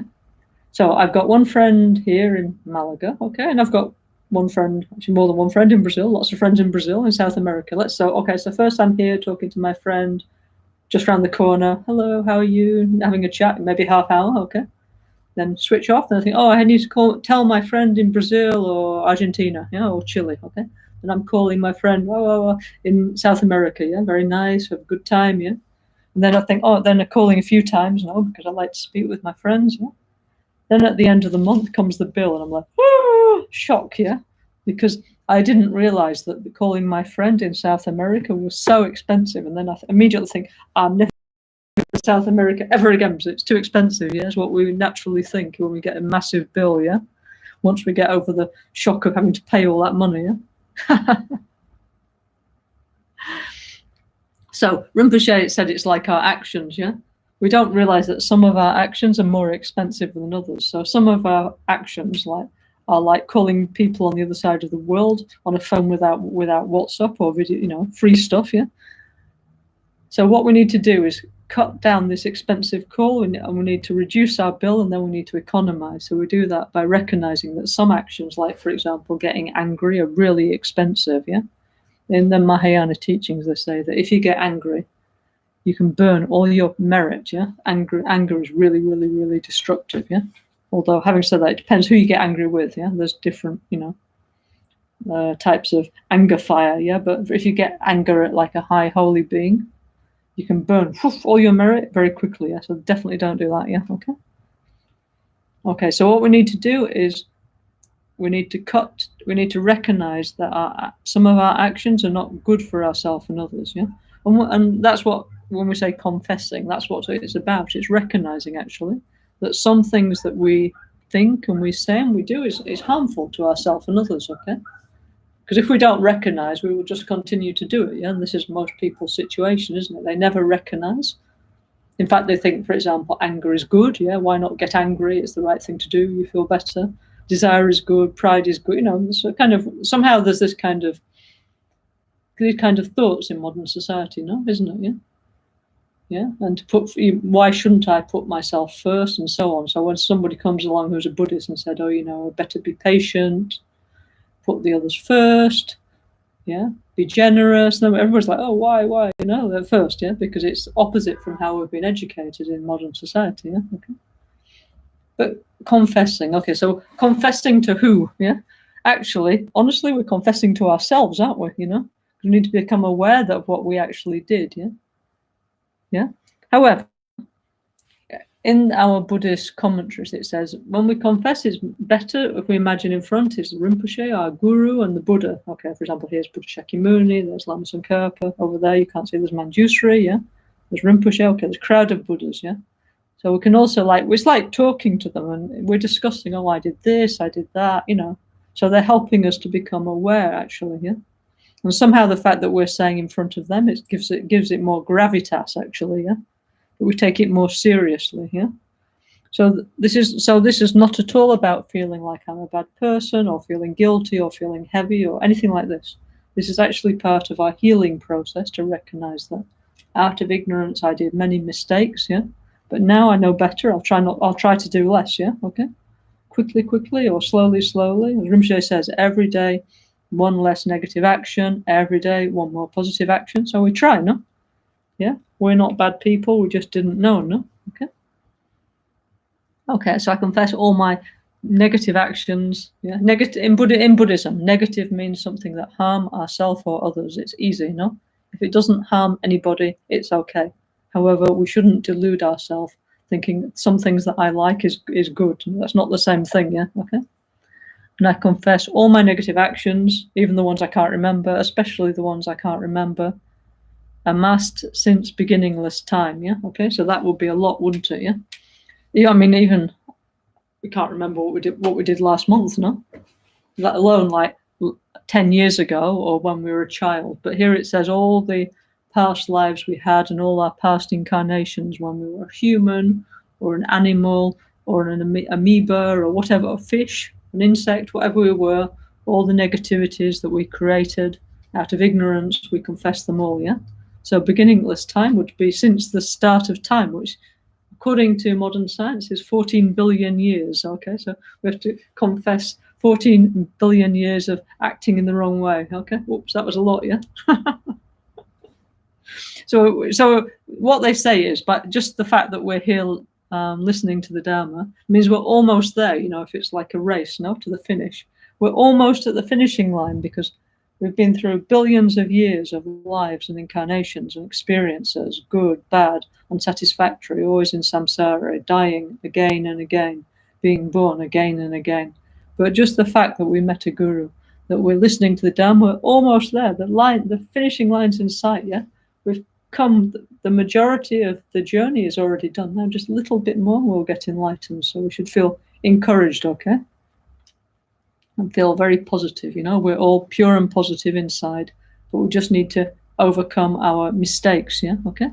So I've got one friend here in Malaga, okay, and I've got one friend, actually more than one friend in Brazil, lots of friends in Brazil, in South America. So first I'm here talking to my friend just around the corner. Hello, how are you? Having a chat, maybe half hour, okay? Then switch off, and I think, oh, I need to tell my friend in Brazil or Argentina, yeah, or Chile, okay? And I'm calling my friend in South America, yeah, very nice, have a good time, yeah? And then I think, then I'm calling a few times, no, because I like to speak with my friends, yeah? Then at the end of the month comes the bill, and I'm like, shock, yeah? Because I didn't realize that calling my friend in South America was so expensive. And then I immediately think, I'm never going to South America ever again because it's too expensive, yeah? It's what we naturally think when we get a massive bill, yeah? Once we get over the shock of having to pay all that money, yeah? So Rinpoche said it's like our actions, yeah? We don't realize that some of our actions are more expensive than others. So some of our actions are like calling people on the other side of the world on a phone without WhatsApp or video, you know, free stuff, yeah? So what we need to do is cut down this expensive call, and we need to reduce our bill, and then we need to economize. So we do that by recognizing that some actions, like, for example, getting angry, are really expensive, yeah? In the Mahayana teachings, they say that if you get angry, you can burn all your merit, yeah? Anger is really, really, really destructive, yeah? Although, having said that, it depends who you get angry with, yeah? There's different, you know, types of anger fire, yeah? But if you get anger at like a high holy being, you can burn all your merit very quickly, yeah? So definitely don't do that, yeah? Okay? Okay, so what we need to do is we need to recognize that some of our actions are not good for ourselves and others, yeah? And that's what, when we say confessing, that's what it's about. It's recognizing, actually, that some things that we think and we say and we do is harmful to ourselves and others, okay? Because if we don't recognize, we will just continue to do it, yeah? And this is most people's situation, isn't it? They never recognize. In fact, they think, for example, anger is good, yeah? Why not get angry? It's the right thing to do. You feel better. Desire is good. Pride is good. You know, so kind of somehow there's these kind of thoughts in modern society, no? Isn't it? Yeah. Yeah, and why shouldn't I put myself first and so on? So when somebody comes along who's a Buddhist and said, oh, you know, better be patient, put the others first, yeah, be generous, then everyone's like, oh, why, you know, at first, yeah, because it's opposite from how we've been educated in modern society, yeah, okay. But confessing, okay, so confessing to who, yeah? Actually, honestly, we're confessing to ourselves, aren't we, you know? We need to become aware of what we actually did, yeah? Yeah. However, in our Buddhist commentaries, it says when we confess, it's better if we imagine in front is Rinpoche, our guru, and the Buddha. Okay, for example, here's Buddha Shakyamuni, there's Lama Tsongkhapa. Over there, you can't see there's Manjusri, yeah? There's Rinpoche, okay, there's a crowd of Buddhas, yeah? So we can also it's like talking to them and we're discussing, oh, I did this, I did that, you know? So they're helping us to become aware, actually, yeah? And somehow the fact that we're saying in front of them, it gives it more gravitas, actually, yeah? But we take it more seriously, yeah? So this is not at all about feeling like I'm a bad person or feeling guilty or feeling heavy or anything like this. This is actually part of our healing process to recognize that out of ignorance I did many mistakes, yeah? But now I know better. I'll try to do less, yeah? Okay? Quickly or slowly. As Rinpoche says, every day one less negative action, every day one more positive action. So we try, no? Yeah? We're not bad people, we just didn't know, no? Okay? Okay, so I confess all my negative actions. Yeah, negative in Buddhism, negative means something that harm ourselves or others. It's easy, no? If it doesn't harm anybody, it's okay. However, we shouldn't delude ourselves thinking some things that I like is good. That's not the same thing, yeah? Okay. And I confess all my negative actions, even the ones I can't remember, especially the ones I can't remember, amassed since beginningless time, yeah? Okay, so that would be a lot, wouldn't it, yeah? Yeah, I mean, even we can't remember what we did last month, no? Let alone like 10 years ago or when we were a child. But here it says all the past lives we had and all our past incarnations when we were a human or an animal or an amoeba or whatever, a fish, an insect, whatever we were, all the negativities that we created out of ignorance, we confess them all, yeah? So beginningless time would be since the start of time, which according to modern science is 14 billion years, okay? So we have to confess 14 billion years of acting in the wrong way, okay? Oops, that was a lot, yeah? So what they say is, but just the fact that we're here listening to the Dharma means we're almost there, you know, if it's like a race, no, to the finish. We're almost at the finishing line because we've been through billions of years of lives and incarnations and experiences, good, bad, unsatisfactory, always in samsara, dying again and again, being born again and again. But just the fact that we met a guru, that we're listening to the Dhamma, we're almost there. The finishing line's in sight, yeah? We've come, the majority of the journey is already done. Now just a little bit more, we'll get enlightened. So we should feel encouraged, okay? And feel very positive, you know? We're all pure and positive inside, but we just need to overcome our mistakes, yeah? Okay?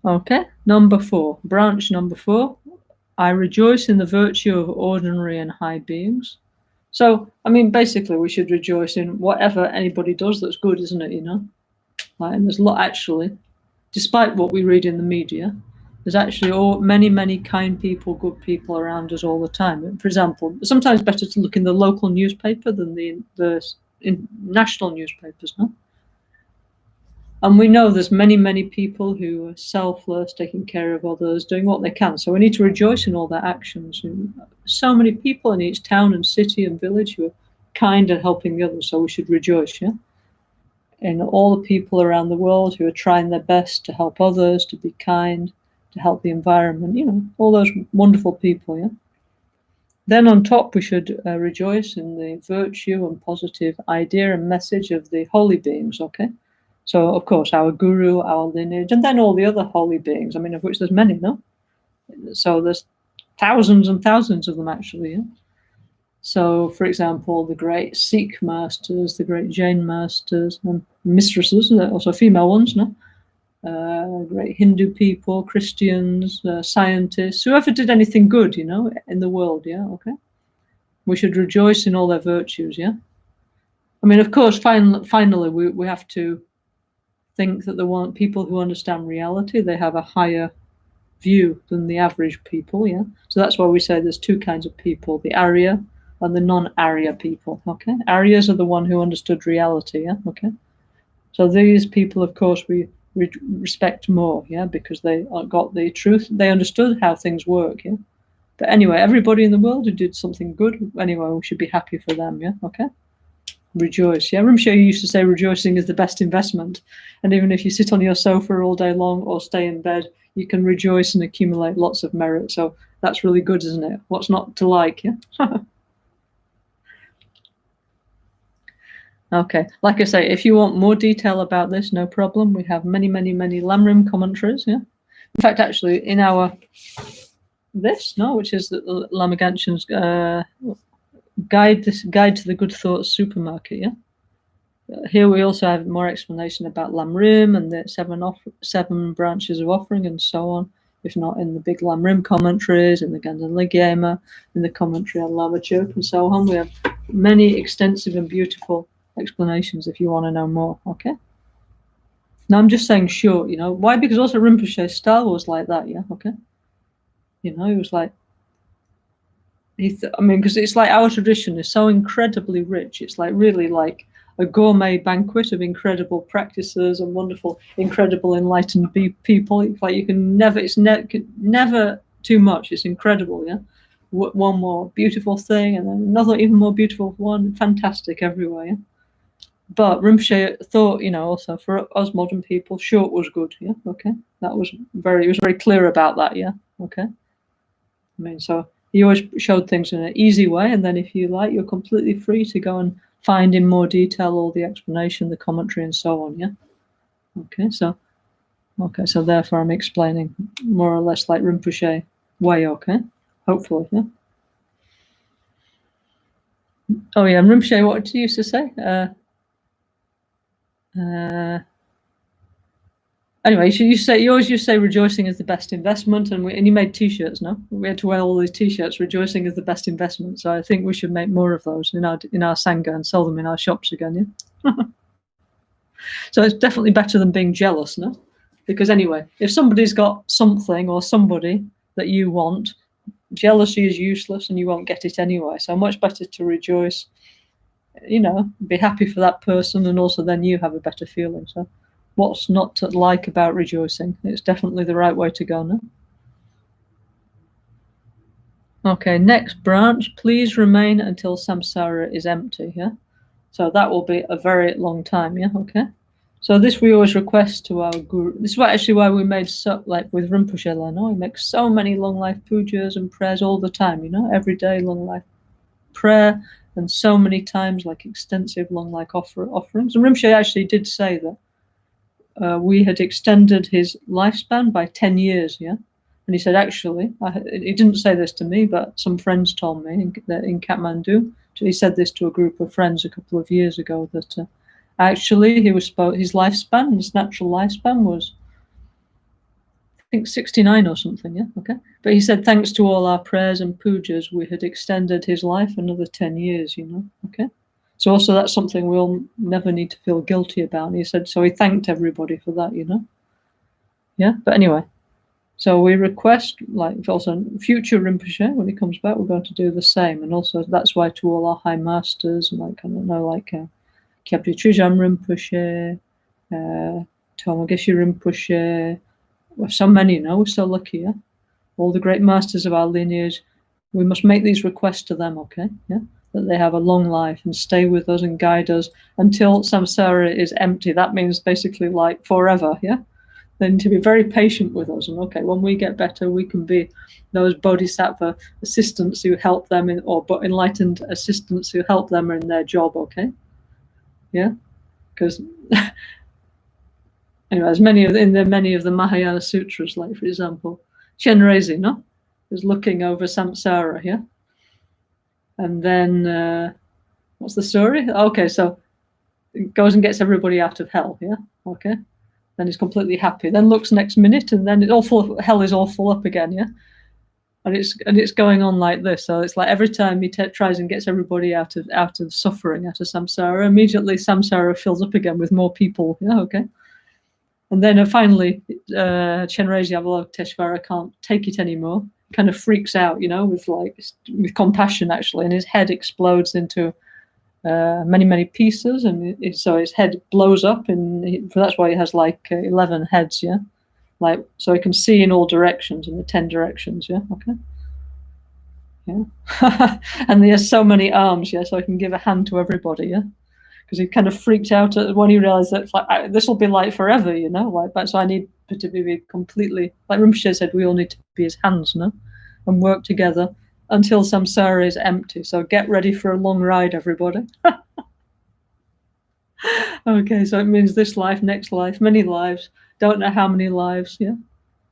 Okay, number 4, branch number 4. I rejoice in the virtue of ordinary and high beings. So, I mean, basically, we should rejoice in whatever anybody does that's good, isn't it, you know? Like, and there's a lot, actually, despite what we read in the media, there's actually many kind people, good people around us all the time. For example, sometimes better to look in the local newspaper than the national newspapers, no? And we know there's many people who are selfless, taking care of others, doing what they can. So we need to rejoice in all their actions. And so many people in each town and city and village who are kind and helping the others. So we should rejoice, yeah? And all the people around the world who are trying their best to help others, to be kind, to help the environment, you know, all those wonderful people, yeah? Then on top, we should rejoice in the virtue and positive idea and message of the holy beings, okay? So, of course, our guru, our lineage, and then all the other holy beings, I mean, of which there's many, no? So there's thousands and thousands of them, actually. Yeah? So, for example, the great Sikh masters, the great Jain masters, and mistresses, also female ones, no? Great Hindu people, Christians, scientists, whoever did anything good, you know, in the world, yeah, okay? We should rejoice in all their virtues, yeah? I mean, of course, finally, we have to think that the people who understand reality, they have a higher view than the average people, yeah? So that's why we say there's two kinds of people, the Arya and the non-Arya people, okay? Aryas are the one who understood reality, yeah, okay? So these people, of course, we respect more, yeah, because they got the truth. They understood how things work, yeah. But anyway, everybody in the world who did something good, anyway, we should be happy for them, yeah, okay? Rejoice, yeah. Rinpoche used to say rejoicing is the best investment. And even if you sit on your sofa all day long or stay in bed, you can rejoice and accumulate lots of merit. So that's really good, isn't it? What's not to like, yeah? Okay, like I say, if you want more detail about this, no problem. We have many, many, many Lamrim commentaries, yeah? In fact, actually, in our which is Lama Ganchen's guide to the Good Thoughts supermarket, yeah? Here we also have more explanation about Lamrim and the seven branches of offering and so on. If not in the big Lamrim commentaries, in the Gandan Ligema, in the commentary on Lama Chöp and so on. We have many extensive and beautiful explanations if you want to know more, okay? Now I'm just saying short, you know. Why? Because also Rinpoche's style was like that, yeah, okay? You know, he was like, I mean, because it's like our tradition is so incredibly rich. It's like really like a gourmet banquet of incredible practices and wonderful, incredible, enlightened people. It's like you can never, never too much. It's incredible, yeah. One more beautiful thing, and then another even more beautiful one. Fantastic everywhere, yeah? But Rinpoche thought, you know, also for us modern people, short was good, yeah, okay. That was he was very clear about that, yeah, okay. I mean, so he always showed things in an easy way, and then if you like, you're completely free to go and find in more detail all the explanation, the commentary, and so on, yeah. Okay, so therefore I'm explaining more or less like Rinpoche way, okay, hopefully, yeah. Oh yeah, and Rinpoche, what did you used to say? Anyway, you always used to say rejoicing is the best investment, and you made T-shirts. No, we had to wear all these T-shirts. Rejoicing is the best investment. So I think we should make more of those in our sangha and sell them in our shops again. Yeah. So it's definitely better than being jealous, no? Because anyway, if somebody's got something or somebody that you want, jealousy is useless, and you won't get it anyway. So much better to rejoice. You know, be happy for that person, and also then you have a better feeling. So what's not to like about rejoicing? It's definitely the right way to go, no? Okay, next branch, please remain until samsara is empty, yeah? So that will be a very long time, yeah, okay? So this we always request to our guru. This is actually why we made so, like with Rinpoche, we make so many long life pujas and prayers all the time, you know, every day long life prayer, and so many times like extensive long life offerings. And Rinpoche actually did say that we had extended his lifespan by 10 years, yeah? And he said, actually, he didn't say this to me, but some friends told me in Kathmandu. He said this to a group of friends a couple of years ago, that actually his lifespan, his natural lifespan was, I think, 69 or something, yeah, okay? But he said, thanks to all our prayers and pujas, we had extended his life another 10 years, you know, okay? So also that's something we'll never need to feel guilty about. And he said, so he thanked everybody for that, you know? Yeah, but anyway, so we request, like also future Rinpoche, when he comes back, we're going to do the same. And also that's why to all our high masters, like, I don't know, like Kyabdi Trijam Rinpoche, Tomageshe Rinpoche, we're so many, you know, we're so lucky, yeah? All the great masters of our lineage, we must make these requests to them, okay? Yeah, that they have a long life and stay with us and guide us until samsara is empty. That means basically like forever, yeah? They need to be very patient with us. And okay, when we get better, we can be those bodhisattva assistants who help them or enlightened assistants who help them in their job, okay? Yeah, because Anyway, there's many of the Mahayana sutras, like for example, Chenrezig, no, is looking over samsara, yeah, and then what's the story? Okay, so it goes and gets everybody out of hell, yeah, okay. Then he's completely happy. Then looks next minute, and then hell is all full up again, yeah. And it's going on like this. So it's like every time he tries and gets everybody out of suffering, out of samsara, immediately samsara fills up again with more people. Yeah, okay. And then finally, Chenrezig Avalokiteshvara can't take it anymore. Kind of freaks out, with compassion actually, and his head explodes into many pieces, and so his head blows up, and that's why he has like 11 heads. Yeah. Like, so he can see in all directions, in the 10 directions, yeah, okay, yeah. And he has so many arms, yeah, so he can give a hand to everybody, yeah, because he kind of freaked out when he realized that it's like, this will be like forever, but so I need to be completely, like Rinpoche said, we all need to be his hands, and work together until samsara is empty. So get ready for a long ride, everybody. Okay, so it means this life, next life, many lives, don't know how many lives, yeah,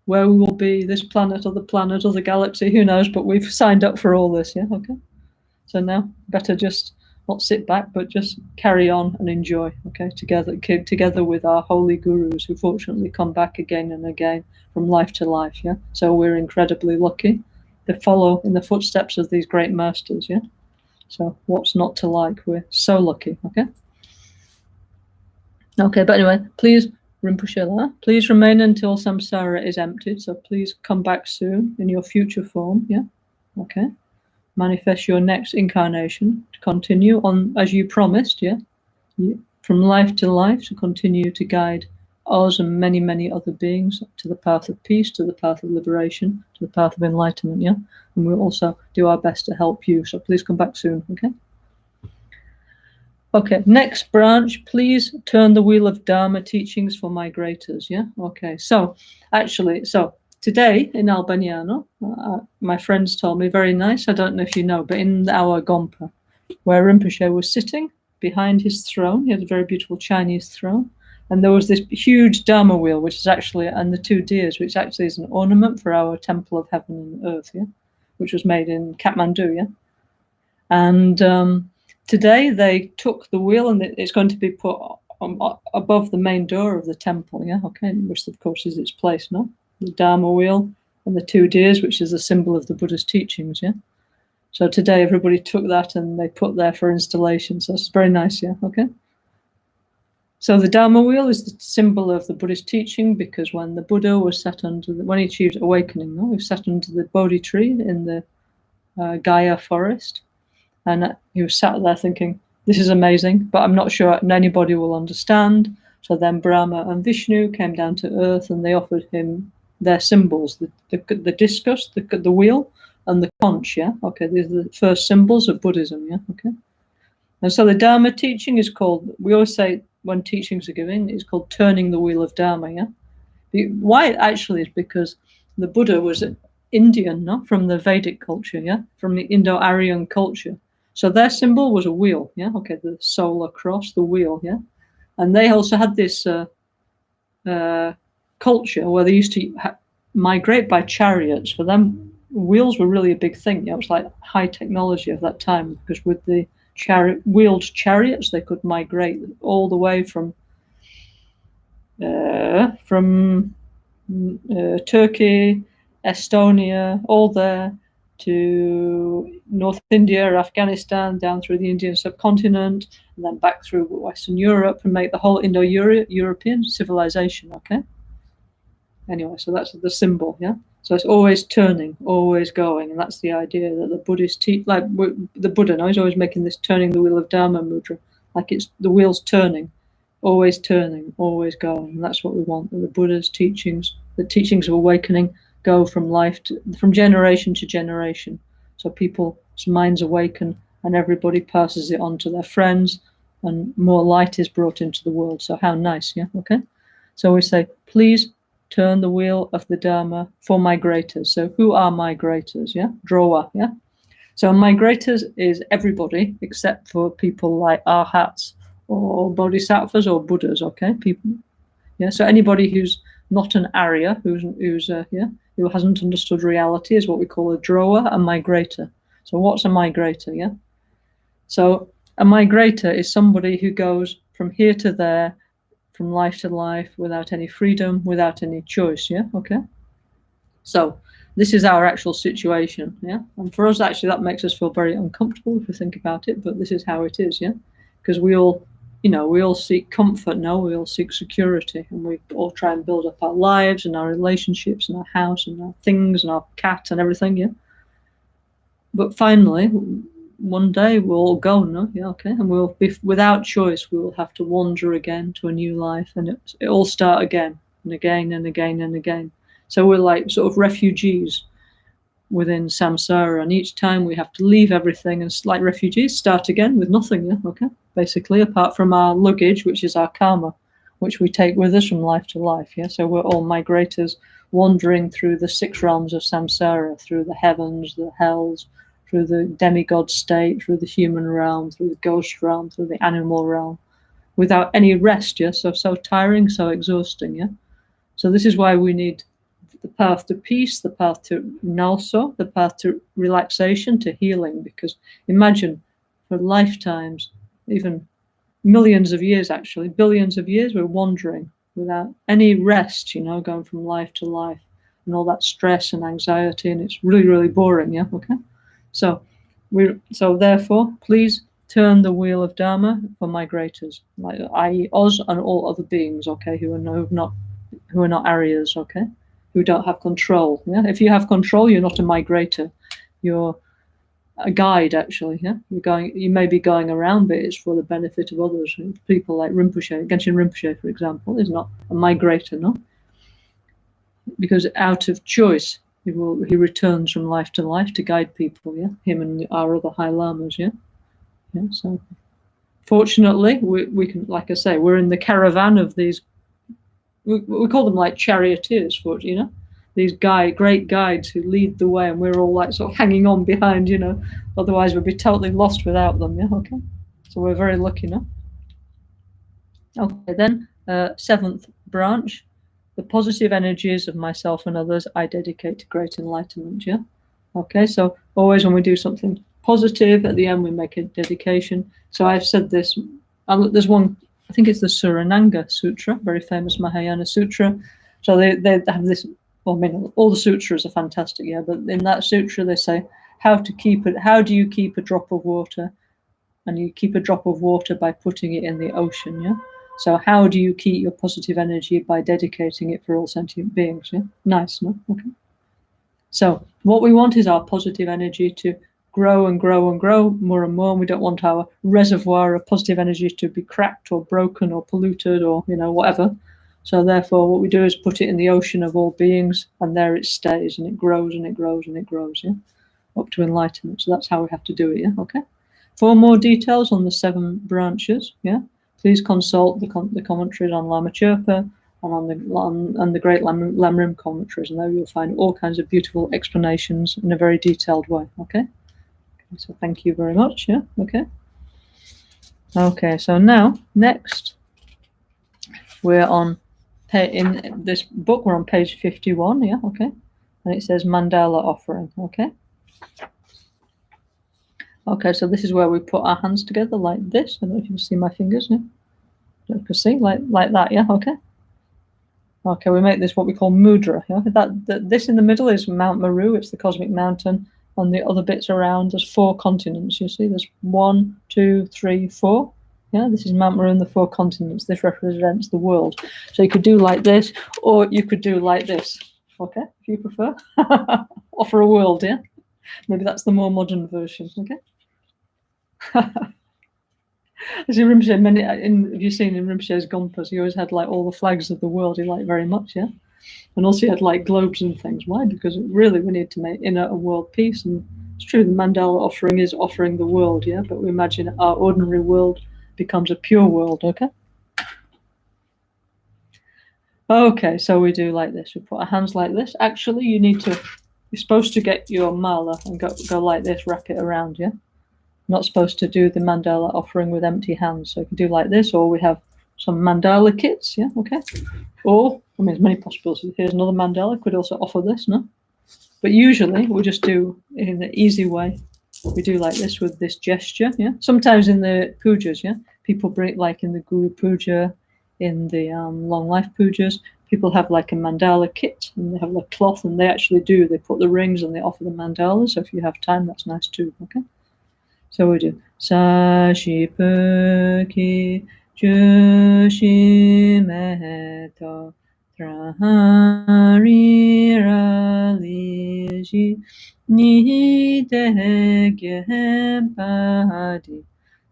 where we will be, this planet or the galaxy, who knows, but we've signed up for all this, yeah, okay. So now, better just not sit back, but just carry on and enjoy, okay, together with our holy gurus who fortunately come back again and again from life to life, yeah. So we're incredibly lucky to follow in the footsteps of these great masters, yeah. So what's not to like? We're so lucky, okay. Okay, but anyway, please, Rinpoche, please remain until samsara is emptied. So please come back soon in your future form. Yeah, okay. Manifest your next incarnation to continue on as you promised. Yeah, from life to life to continue to guide us and many other beings to the path of peace, to the path of liberation, to the path of enlightenment. Yeah, and we'll also do our best to help you. So please come back soon. Okay. Okay, next branch, please turn the wheel of Dharma teachings for migrators, yeah? Okay, so today in Albaniano, my friends told me, very nice, I don't know if you know, but in our Gompa, where Rinpoche was sitting behind his throne, he had a very beautiful Chinese throne, and there was this huge Dharma wheel, which is actually, and the two deers, which actually is an ornament for our Temple of Heaven and Earth, yeah? Which was made in Kathmandu, yeah? And today they took the wheel, and it's going to be put above the main door of the temple, yeah, okay, which of course is its place, no? The Dharma wheel and the two deers, which is a symbol of the Buddha's teachings, yeah? So today everybody took that and they put there for installation, so it's very nice, yeah, okay? So the Dharma wheel is the symbol of the Buddhist teaching, because when the Buddha was when he achieved awakening, he was sat under the Bodhi tree in the Gaia forest. And he was sat there thinking, this is amazing, but I'm not sure anybody will understand. So then Brahma and Vishnu came down to earth, and they offered him their symbols, the discus, the wheel, and the conch, yeah? Okay, these are the first symbols of Buddhism, yeah? Okay. And so the Dharma teaching is called, we always say when teachings are given, it's called turning the wheel of Dharma, yeah? Why actually is because the Buddha was Indian, no? From the Vedic culture, yeah? From the Indo-Aryan culture. So their symbol was a wheel, yeah? Okay, the solar cross, the wheel, yeah? And they also had this culture where they used to migrate by chariots. For them, wheels were really a big thing. Yeah? It was like high technology of that time, because with the wheeled chariots, they could migrate all the way from Turkey, Estonia, all there, to North India, Afghanistan, down through the Indian subcontinent, and then back through Western Europe, and make the whole Indo-European civilization, okay? Anyway, so that's the symbol, yeah? So it's always turning, always going, and that's the idea that the Buddhist like the Buddha, he's always making this turning the wheel of Dharma mudra, like it's the wheel's turning, always going, and that's what we want. The Buddha's teachings, the teachings of awakening, go from generation to generation, so people's minds awaken and everybody passes it on to their friends, and more light is brought into the world. So how nice, yeah? Okay, so we say, please turn the wheel of the Dharma for migrators. So who are migrators? Yeah, drawa, yeah. So migrators is everybody except for people like arhats or bodhisattvas or Buddhas, okay? People Yeah. So anybody who's not an Arya, who hasn't understood reality, is what we call a drower, a migrator. So what's a migrator? Yeah. So a migrator is somebody who goes from here to there, from life to life, without any freedom, without any choice. Yeah. Okay. So this is our actual situation. Yeah. And for us, actually, that makes us feel very uncomfortable if we think about it. But this is how it is. Yeah. Because we all seek comfort now, we all seek security, and we all try and build up our lives and our relationships and our house and our things and our cat and everything, yeah. But finally, one day we'll all go, no? Yeah, okay. And we'll be without choice, we will have to wander again to a new life, and it all start again and again and again and again. So we're like sort of refugees within samsara, and each time we have to leave everything and, like refugees, start again with nothing. Yeah, okay. Basically, apart from our luggage, which is our karma, which we take with us from life to life. Yeah, so we're all migrators, wandering through the 6 realms of samsara, through the heavens, the hells, through the demigod state, through the human realm, through the ghost realm, through the animal realm, without any rest. Yeah, so tiring, so exhausting. Yeah, so this is why we need the path to peace, the path to NgalSo, the path to relaxation, to healing. Because imagine, for lifetimes, even millions of years, actually, billions of years, we're wandering without any rest, going from life to life, and all that stress and anxiety, and it's really, really boring. Yeah, okay. So therefore, please turn the wheel of Dharma for migrators, like i.e. us and all other beings, okay, who are not Aryas, okay, who don't have control. Yeah, if you have control, you're not a migrator, you're a guide, actually. Yeah, you may be going around, but it's for the benefit of others. People like Rinpoche, Genshin Rinpoche, for example, is not a migrator, no, because out of choice he returns from life to life to guide people. Yeah, him and our other high lamas. Yeah. So fortunately, we can, like I say, we're in the caravan of these. We call them like charioteers, for these great guides who lead the way, and we're all like sort of hanging on behind. Otherwise we'd be totally lost without them. Yeah, okay. So we're very lucky, no? Okay, then 7th branch, the positive energies of myself and others I dedicate to great enlightenment. Yeah. Okay, so always when we do something positive, at the end we make a dedication. So I've said this. There's one. I think it's the Surananga Sutra, very famous Mahayana sutra. So they have this. Well, I mean, all the sutras are fantastic, yeah. But in that sutra, they say how do you keep a drop of water? And you keep a drop of water by putting it in the ocean, yeah. So how do you keep your positive energy? By dedicating it for all sentient beings. Yeah, nice, no? Okay. So what we want is our positive energy to grow and grow and grow more and more. And we don't want our reservoir of positive energy to be cracked or broken or polluted or whatever. So therefore, what we do is put it in the ocean of all beings, and there it stays, and it grows and it grows and it grows, yeah, up to enlightenment. So that's how we have to do it, yeah. Okay. For more details on the 7 branches, yeah, please consult the commentaries on Lama Chirpa and on the great Lamrim commentaries, and there you'll find all kinds of beautiful explanations in a very detailed way. Okay. So thank you very much. Yeah. Okay. Okay. So now next, we're on in this book. We're on page 51. Yeah. Okay. And it says mandala offering. Okay. Okay. So this is where we put our hands together like this. I don't know if you can see my fingers. Yeah. You can see like that. Yeah. Okay. Okay, we make this what we call mudra. Yeah? This in the middle is Mount Meru. It's the cosmic mountain. On the other bits around, there's 4 continents. You see, there's 1, 2, 3, 4. Yeah, this is Mount Meru and the 4 continents. This represents the world. So you could do like this, or you could do like this. Okay, if you prefer. Offer a world, yeah? Maybe that's the more modern version. Okay. As in Rinpoche, have you seen in Rinpoche's Gompas, he always had like all the flags of the world he liked very much, yeah? And also he had like globes and things. Why? Because really we need to make inner and world peace. And it's true, the mandala offering is offering the world, yeah? But we imagine our ordinary world becomes a pure world, okay? Okay, so we do like this. We put our hands like this. Actually, you're supposed to get your mala and go like this, wrap it around, yeah? Not supposed to do the mandala offering with empty hands. So you can do like this, or we have some mandala kits, yeah, okay. Or, I mean, there's many possibilities. Here's another mandala, could also offer this, no? But usually we just do in the easy way. We do like this with this gesture, yeah. Sometimes in the pujas, yeah, people bring, like in the Guru Puja, in the long life pujas, people have like a mandala kit, and they have a cloth, and they put the rings and they offer the mandala. So if you have time, that's nice too, okay. So we do Sashipaki Jushi Meto Trahari Raliji Nihite Gempadi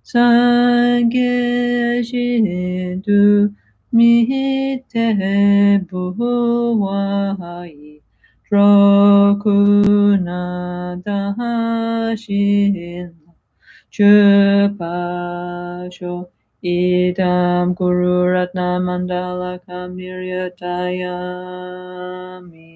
Sangeshidu Mihite Buwai Drokuna Dahashin Chupasho idam Guru Ratna Mandala Kamirya Dayami.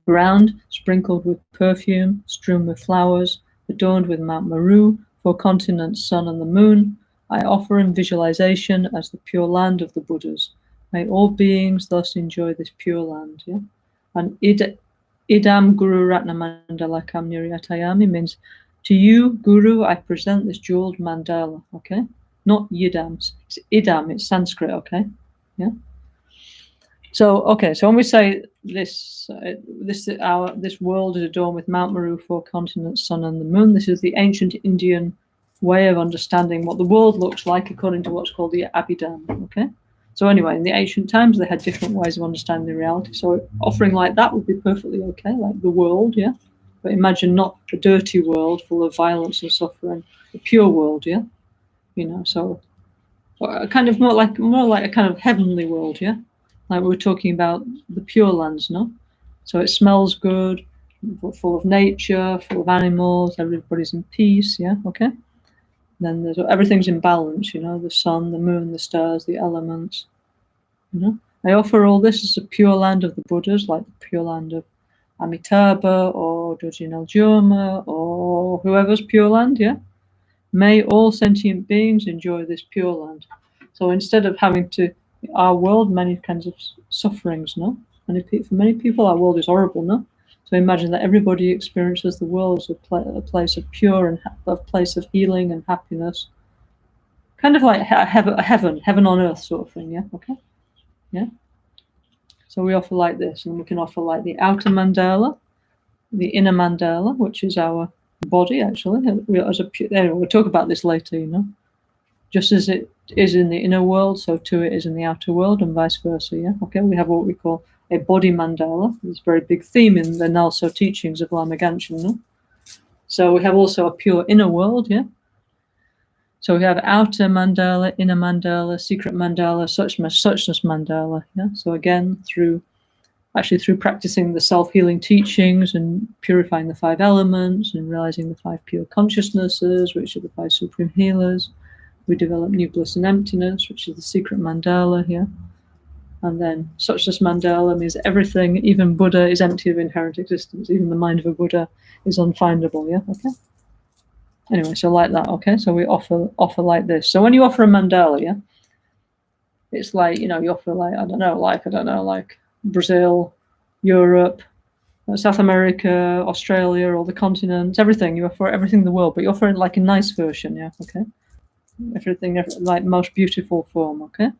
Ground sprinkled with perfume, strewn with flowers, adorned with Mount Meru, 4 continents, sun and the moon, I offer in visualization as the pure land of the Buddhas. May all beings thus enjoy this pure land. Yeah? And Idam Guru Ratna Mandala Kam Niryatayami means, to you, Guru, I present this jeweled mandala, okay? Not Yidam. It's Idam, it's Sanskrit, okay? Yeah? So, okay, so when we say this world is adorned with Mount Meru, 4 continents, sun and the moon, this is the ancient Indian way of understanding what the world looks like according to what's called the Abhidhamma, okay? So anyway, in the ancient times, they had different ways of understanding the reality. So offering like that would be perfectly okay, like the world, yeah? But imagine not a dirty world full of violence and suffering, a pure world, yeah? You know, so kind of more like a kind of heavenly world, yeah? Like we were talking about the Pure Lands, no? So it smells good, full of nature, full of animals, everybody's in peace, yeah, okay? Then everything's in balance, you know, the sun, the moon, the stars, the elements, you know. I offer all this as a pure land of the Buddhas, like the pure land of Amitabha or Dojin Aljoma or whoever's pure land, yeah. May all sentient beings enjoy this pure land. So instead of having our world, many kinds of sufferings, no? For many people, our world is horrible, no? So imagine that everybody experiences the world as a place of pure and a place of healing and happiness. Kind of like heaven on earth sort of thing, yeah? Okay? Yeah? So we offer like this, and we can offer like the outer mandala, the inner mandala, which is our body, actually. We'll talk about this later, you know? Just as it is in the inner world, so too it is in the outer world, and vice versa, yeah? Okay, we have what we call a body mandala. It's a very big theme in the NgalSo teachings of Lama Caroline, no? So we have also a pure inner world, yeah? So we have outer mandala, inner mandala, secret mandala, suchness mandala, yeah? So again, through practicing the self-healing teachings and purifying the 5 elements and realizing the 5 pure consciousnesses, which are the 5 supreme healers, we develop new bliss and emptiness, which is the secret mandala here. And then suchness mandala means everything, even Buddha, is empty of inherent existence. Even the mind of a Buddha is unfindable, yeah? Okay? Anyway, so like that, okay? So we offer like this. So when you offer a mandala, yeah, it's like, you know, you offer like Brazil, Europe, South America, Australia, all the continents, everything. You offer everything in the world, but you offer it like a nice version, yeah, okay? Everything like most beautiful form, okay?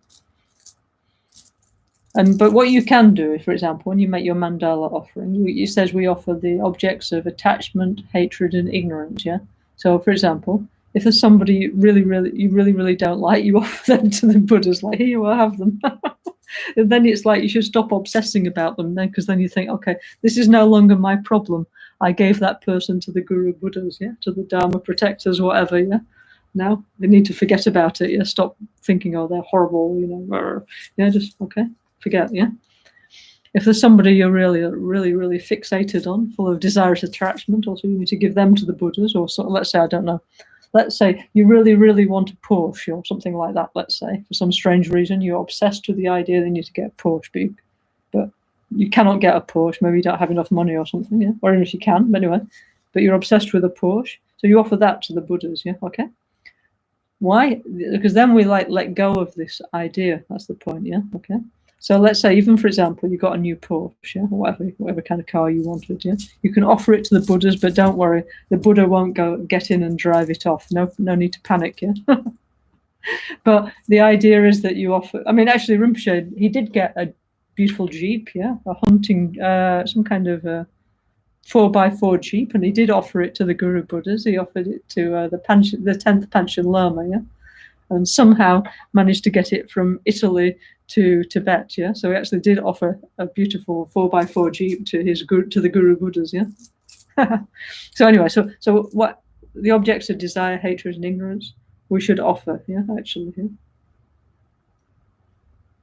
But what you can do, for example, when you make your mandala offering, it says we offer the objects of attachment, hatred, and ignorance, yeah? So, for example, if there's somebody you really don't like, you offer them to the Buddhas, like, here you are, have them. And then it's like you should stop obsessing about them then, because then you think, okay, this is no longer my problem. I gave that person to the Guru Buddhas, yeah, to the Dharma protectors, whatever, yeah. Now they need to forget about it, yeah. Stop thinking, oh, they're horrible, you know. Yeah, just okay, forget, yeah. If there's somebody you're really fixated on, full of desirous attachment, also you need to give them to the Buddhas, or so, let's say, I don't know. Let's say you really want a Porsche or something like that, let's say. For some strange reason, you're obsessed with the idea that you need to get a Porsche, but you cannot get a Porsche. Maybe you don't have enough money or something, yeah? Or even if you can, but anyway. But you're obsessed with a Porsche, so you offer that to the Buddhas, yeah? Okay? Why? Because then we like let go of this idea. That's the point, yeah? Okay. So let's say, even for example, you got a new Porsche, yeah? Whatever kind of car you wanted, yeah? You can offer it to the Buddhas, but don't worry, the Buddha won't go get in and drive it off. No need to panic, yeah? But the idea is that you offer, I mean, actually, Rinpoche, he did get a beautiful Jeep, yeah? A hunting, some kind of 4x4 Jeep, and he did offer it to the Guru Buddhas. He offered it to the 10th Panchen Lama, yeah? And somehow managed to get it from Italy to Tibet, yeah. So he actually did offer a beautiful 4x4 Jeep to the Guru Buddhas, yeah. So anyway, so what the objects of desire, hatred, and ignorance we should offer, yeah, actually, yeah.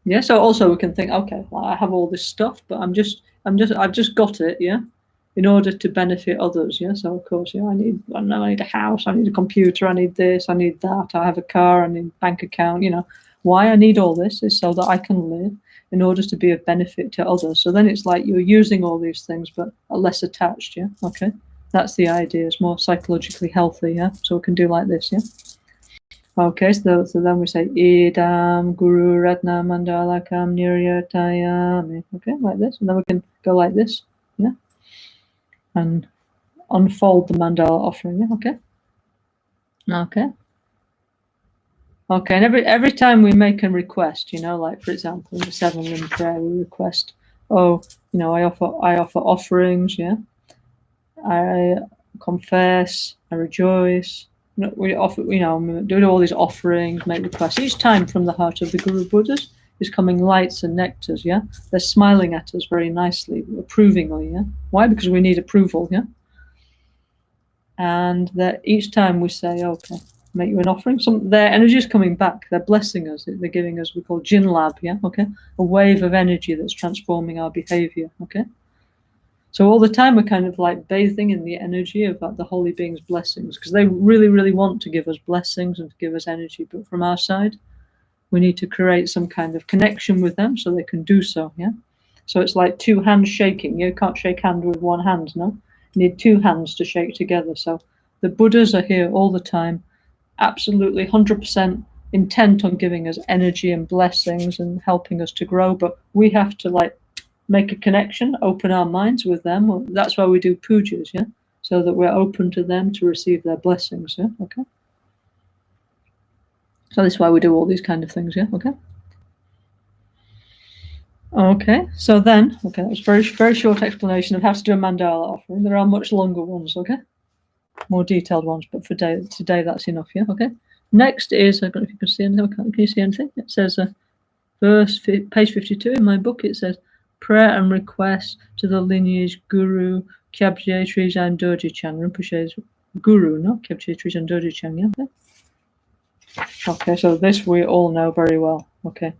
Yeah. So also we can think, okay, well, I have all this stuff, but I've just got it, yeah, in order to benefit others, yeah. So of course, yeah, I need a house, I need a computer, I need this, I need that, I have a car, I need a bank account, you know. Why I need all this is so that I can live in order to be of benefit to others. So then it's like you're using all these things but are less attached, yeah. Okay. That's the idea. It's more psychologically healthy, yeah. So we can do like this, yeah. Okay, so then we say Idam Guru Ratna Mandalakam Niryatayami. Okay, like this. And then we can go like this, yeah. And unfold the mandala offering, yeah, okay. Okay. Okay, and every time we make a request, you know, like for example in the 7 limb prayer we request, oh, you know, I offer offerings, yeah. I confess, I rejoice. We offer, you know, do all these offerings, make requests. Each time from the heart of the Guru Buddhas is coming lights and nectars, yeah? They're smiling at us very nicely, approvingly, yeah? Why? Because we need approval, yeah? And that each time we say, okay, make you an offering, their energy is coming back. They're blessing us. They're giving us, we call Jin Lab, yeah? Okay? A wave of energy that's transforming our behavior, okay? So all the time we're kind of like bathing in the energy of the holy beings' blessings, because they really, really want to give us blessings and to give us energy. But from our side, we need to create some kind of connection with them so they can do so, yeah? So it's like 2 hands shaking. You can't shake hand with 1 hand, no? You need 2 hands to shake together. So the Buddhas are here all the time, absolutely 100% intent on giving us energy and blessings and helping us to grow. But we have to like make a connection, open our minds with them. That's why we do pujas, yeah? So that we're open to them to receive their blessings, yeah? Okay. So that's why we do all these kind of things, yeah? Okay. Okay, so then, okay, that was very, very short explanation of how to do a mandala offering. There are much longer ones, okay? More detailed ones, but for today that's enough, yeah? Okay. Next is, I don't know if you can see anything. Can you see anything? It says, page 52 in my book, it says, prayer and request to the lineage Guru Kyabje Trijang Dorje Chan. Rinpoche's Guru, no? Kyabje Trijang Dorje Chan, yeah? Okay, so this we all know very well. Okay.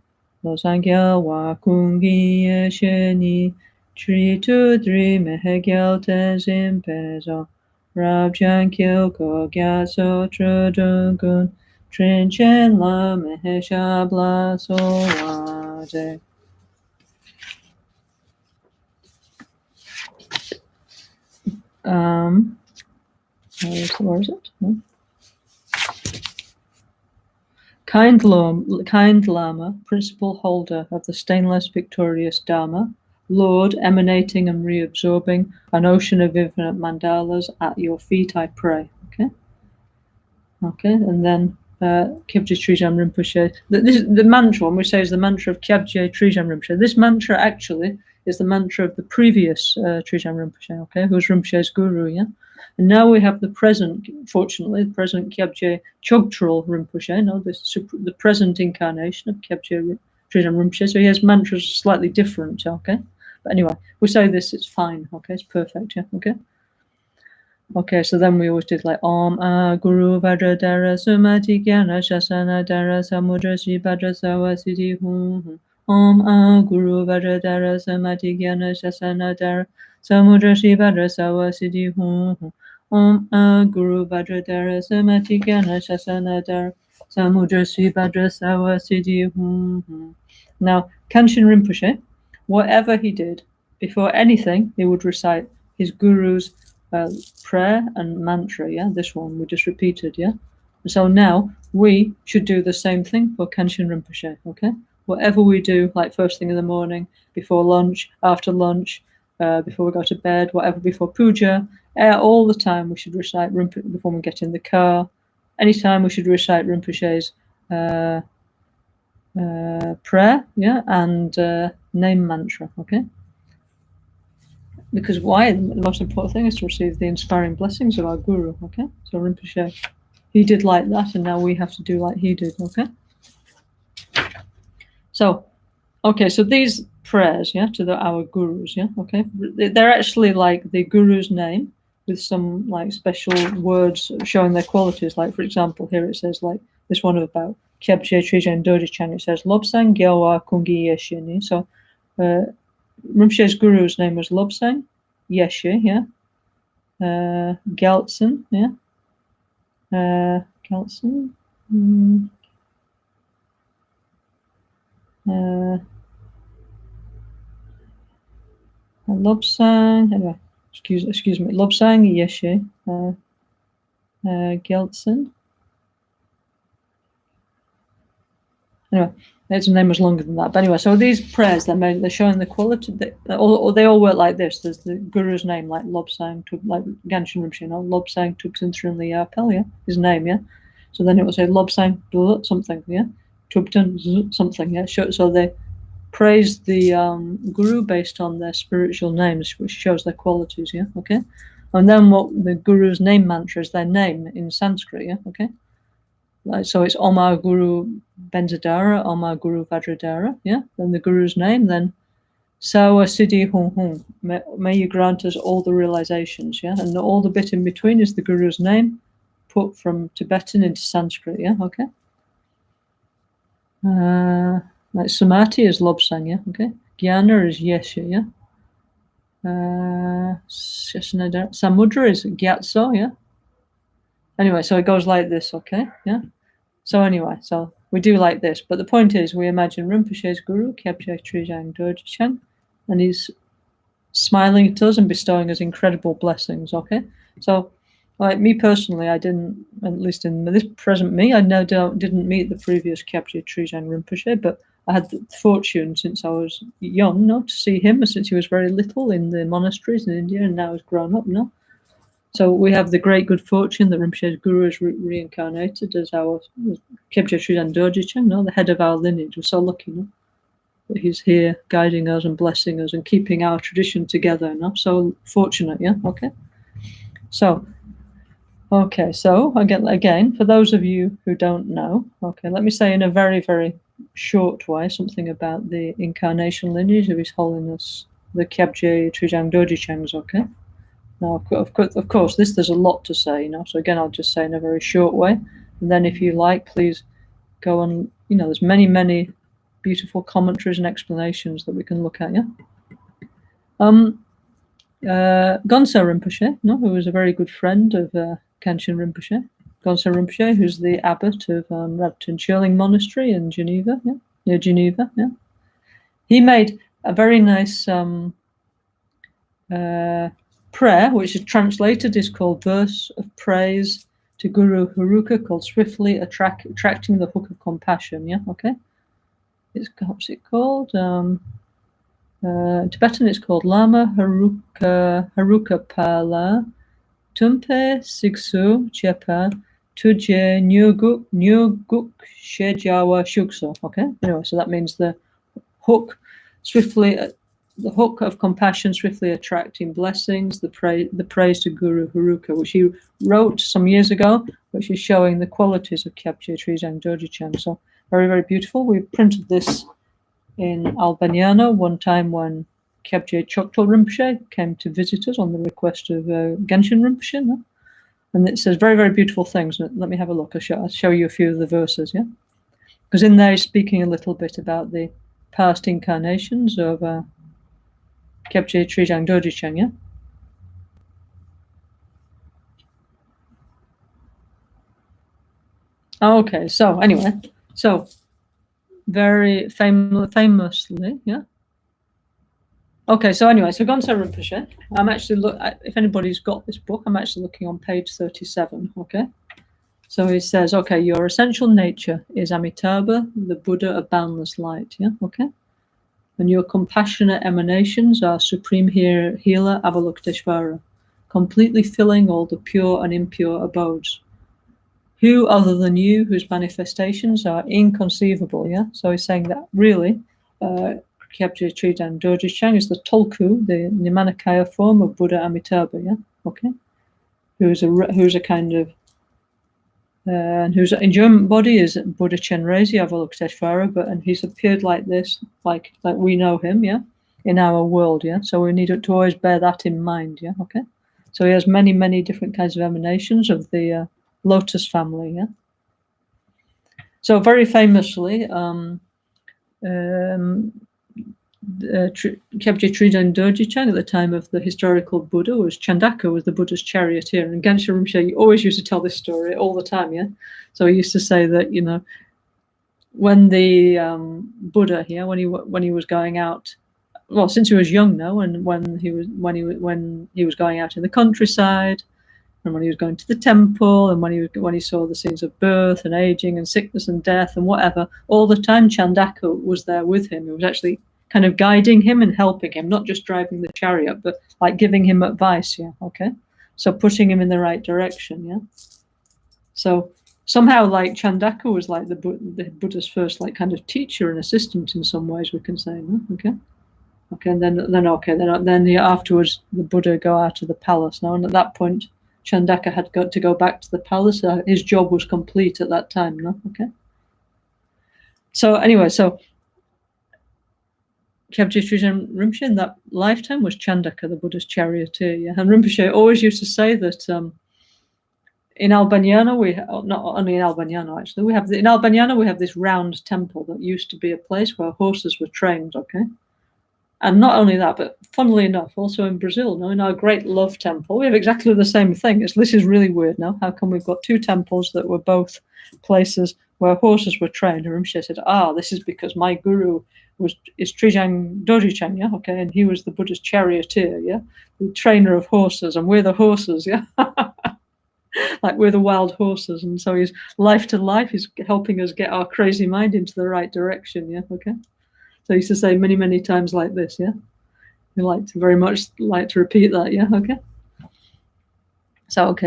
Losangya wa kungi sheni tri tu dri mehegyal tenzin pezo rabjan kyoko gyaso trudungun trinchen la mehesha blaso waze. Where is it? Kind Lama, principal holder of the stainless victorious Dharma, Lord, emanating and reabsorbing an ocean of infinite mandalas, at your feet I pray. Okay. Okay, and then Kyabje Trijang Rinpoche. This is the mantra, one we say is the mantra of Kyabje Trijang Rinpoche. This mantra actually is the mantra of the previous Trijang Rinpoche, okay, who's Rinpoche's guru, yeah? And now we have the present, fortunately, the present Kyabje Chogtrul Rinpoche, no, the present incarnation of Kyabje Trijang Rinpoche. So he has mantras slightly different, okay? But anyway, we say this, it's fine, okay? It's perfect, yeah, okay? Okay, so then we always did like Om Guru Vajra Dara Sumati Gyana Shasana Dara Samudra Shri Bhadra Sawasiti Hum. Om Guru Vajra Dara Sumati Gyana Shasana Dara Samudra Shri Bhadra Sawasiti Hum. Om Guru Vajra Dara Sumati Gyana Shasana Dara Samudra Shri Bhadra Sawasiti Hum. Now, Kanshin Rinpoche, whatever he did, before anything, he would recite his guru's prayer and mantra, yeah, this one we just repeated, yeah. So now we should do the same thing for Kenshin Rinpoche, okay? Whatever we do, like first thing in the morning, before lunch, after lunch, before we go to bed, whatever, before puja, all the time we should recite Rinpoche before we get in the car. Anytime we should recite Rinpoche's prayer, yeah, and name mantra, okay? Because why? The most important thing is to receive the inspiring blessings of our guru, okay? So Rinpoche, he did like that, and now we have to do like he did, okay? So, okay, so these prayers, yeah, to our gurus, yeah, okay? They're actually like the guru's name with some like special words showing their qualities. Like, for example, here it says like this one about Kyabje Trijan Dorjichan, it says Lobsang Gyawa Kungi Yeshini. So, Rinpoche's guru's name was Lobsang Yeshe, yeah. Galtsen, yeah. Galtsen. Lobsang, anyway, excuse me, Lobsang Yeshe, Geltsen. Anyway, its name was longer than that. But anyway, so these prayers, they're showing the quality. They all work like this. There's the guru's name, like Lobsang, like Ganshin Rinpoche, you know, Lobsang Tubsen Trinli Yapel, yeah, his name, yeah. So then it will say Lobsang something, yeah, Tubten something, yeah. So they praise the guru based on their spiritual names, which shows their qualities, yeah, okay? And then what the guru's name mantra is their name in Sanskrit, yeah, okay? So it's Omar Guru Benzadara, Omar Guru Vajradhara, yeah? Then the guru's name, then Sawa Siddhi Hung Hung, may you grant us all the realizations, yeah? And all the bit in between is the guru's name, put from Tibetan into Sanskrit, yeah, okay? Like Samadhi is Lobsang, yeah, okay? Jnana is Yeshe, yeah? Samudra is Gyatso, yeah? Anyway, so it goes like this, okay? Yeah? So anyway, so we do like this. But the point is, we imagine Rinpoche's guru, Kyabje Trijang Dorjichan, and he's smiling at us and bestowing us incredible blessings, okay? So, like me personally, I didn't, at least in this present me, I didn't meet the previous Kyabje Trijang Rinpoche, but I had the fortune since I was young, no, to see him since he was very little in the monasteries in India, and now he's grown up, no? So we have the great good fortune that Rinpoche's guru is reincarnated as our Kyabje Trijang Dorjichan, no, the head of our lineage. We're so lucky, no? That he's here guiding us and blessing us and keeping our tradition together, no? So fortunate, yeah, okay? So, okay, so again, for those of you who don't know, okay, let me say in a very, very short way something about the incarnation lineage of His Holiness, the Kyabje Trijang Dorjichangs, okay? Now, of course, there's a lot to say, you know, so again, I'll just say in a very short way, and then if you like, please go and, you know, there's many, many beautiful commentaries and explanations that we can look at, yeah? NgalSo Rinpoche, no, who was a very good friend of Kenshin Rinpoche. NgalSo Rinpoche, who's the abbot of Rabton Schirling Monastery in Geneva, yeah, near Geneva, yeah. He made a very nice prayer, which is translated, is called Verse of Praise to Guru Haruka, called Swiftly Attracting the Hook of Compassion, yeah, okay? What's it called? Tibetan it's called Lama Haruka Pala Tumpe Sigsu Chepa Tuje Nyuguk Shejawa Shukso. Okay, anyway, so that means the hook the hook of compassion swiftly attracting blessings, the praise to Guru Haruka, which he wrote some years ago, which is showing the qualities of Kyabje Trijang Dorjichan. So very, very beautiful. We printed this in Albaniano one time when Kyabje Choktrul Rinpoche came to visit us on the request of Genshin Rinpoche, no? And it says very, very beautiful things. Let me have a look. I'll show you a few of the verses, yeah? Because in there he's speaking a little bit about the past incarnations of Kyabje Trijang Dorjichan, yeah? Okay, so anyway, so very famously, yeah? Okay, so anyway, so NgalSo Rinpoche, I'm actually if anybody's got this book, I'm actually looking on page 37, okay? So he says, okay, your essential nature is Amitabha, the Buddha of boundless light. Yeah, okay. And your compassionate emanations are Supreme Healer Avalokiteshvara, completely filling all the pure and impure abodes. Who other than you, whose manifestations are inconceivable? Yeah. So he's saying that really, Kyabje Tridang Dorje Chang is the Tolku, the Nimanakaya form of Buddha Amitabha. Yeah. Okay. Who's a kind of and whose enjoyment body is Buddha Chenrezig Avalokiteshvara, and he's appeared like this, like we know him, yeah, in our world, yeah. So we need to always bear that in mind, yeah. Okay. So he has many, many different kinds of emanations of the Lotus family, yeah. So very famously, Kyabje Tridang Dorje Chang at the time of the historical Buddha was Chandaka, was the Buddha's charioteer. And Gansha Rinpoche always used to tell this story all the time, yeah. So he used to say that, you know, when the Buddha here, when he was going out, well, since he was young now, and when he was going out in the countryside, and when he was going to the temple, and when he saw the scenes of birth and aging and sickness and death and whatever, all the time Chandaka was there with him. He was actually kind of guiding him and helping him, not just driving the chariot, but like giving him advice. Yeah, okay. So pushing him in the right direction. Yeah. So somehow, like Chandaka was like the Buddha's first, like kind of teacher and assistant in some ways, we can say. No? Okay. Okay, and then afterwards the Buddha go out of the palace now, and at that point Chandaka had got to go back to the palace. His job was complete at that time. No, okay. So anyway, so Kyabje Tridang Rinpoche in that lifetime was Chandaka, the Buddha's charioteer. Yeah? And Rinpoche always used to say that in Albaniano, not only in Albaniano actually, in Albaniano we have this round temple that used to be a place where horses were trained. Okay. And not only that, but funnily enough, also in Brazil, in our great love temple, we have exactly the same thing. This is really weird now. How come we've got two temples that were both places where horses were trained? And Rinpoche said, this is because my guru is Tridang Dorje Chang, yeah? Okay, and he was the Buddha's charioteer, yeah? The trainer of horses, and we're the horses, yeah? Like we're the wild horses. And so he's life to life, he's helping us get our crazy mind into the right direction, yeah? Okay. So I used to say many, many times like this, yeah? We very much like to repeat that, yeah? Okay.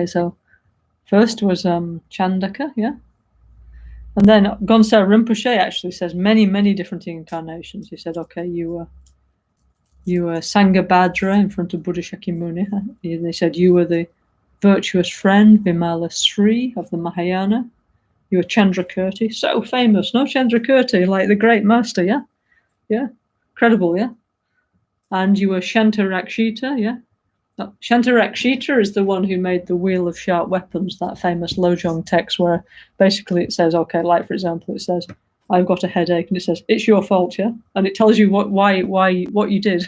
So first was Chandaka, yeah? And then NgalSo Rinpoche actually says many, many different incarnations. He said, okay, you were Sanghabhadra in front of Buddha Shakyamuni. They said you were the virtuous friend, Vimala Sri of the Mahayana. You were Chandrakirti, so famous, no? Chandrakirti, like the great master, yeah? Yeah, incredible, yeah. And you were Shantarakshita, yeah. No, Shantarakshita is the one who made the Wheel of Sharp Weapons, that famous Lojong text where basically it says, okay, like for example, it says, I've got a headache, and it says, it's your fault, yeah. And it tells you what you did.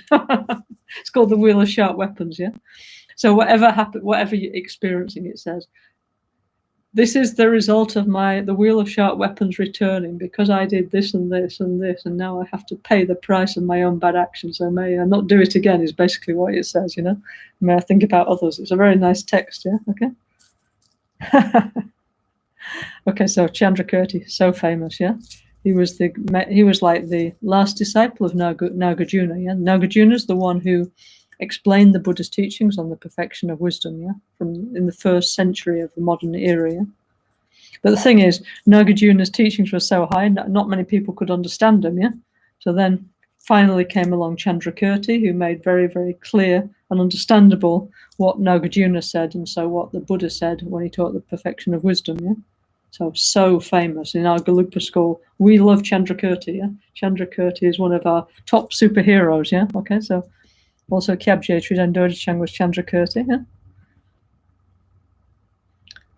It's called the Wheel of Sharp Weapons, yeah. So whatever happened, whatever you're experiencing, it says, this is the result of the Wheel of Sharp Weapons returning because I did this and this and this, and now I have to pay the price of my own bad actions. So may I not do it again is basically what it says, you know. May I think about others. It's a very nice text, yeah. Okay. Okay, so Chandrakirti, so famous, yeah. He was like the last disciple of Nagarjuna, yeah. Nagarjuna is the one who explained the Buddha's teachings on the perfection of wisdom, yeah, in the first century of the modern era. Yeah? But the thing is, Nagarjuna's teachings were so high, not many people could understand them, yeah. So then finally came along Chandrakirti, who made very, very clear and understandable what Nagarjuna said, and so what the Buddha said when he taught the perfection of wisdom, yeah. So famous in our Galupa school. We love Chandrakirti, yeah. Chandrakirti is one of our top superheroes, yeah. Okay, so. Also, Kyabje Tridang Dorje Chang was Chandrakirti. Yeah?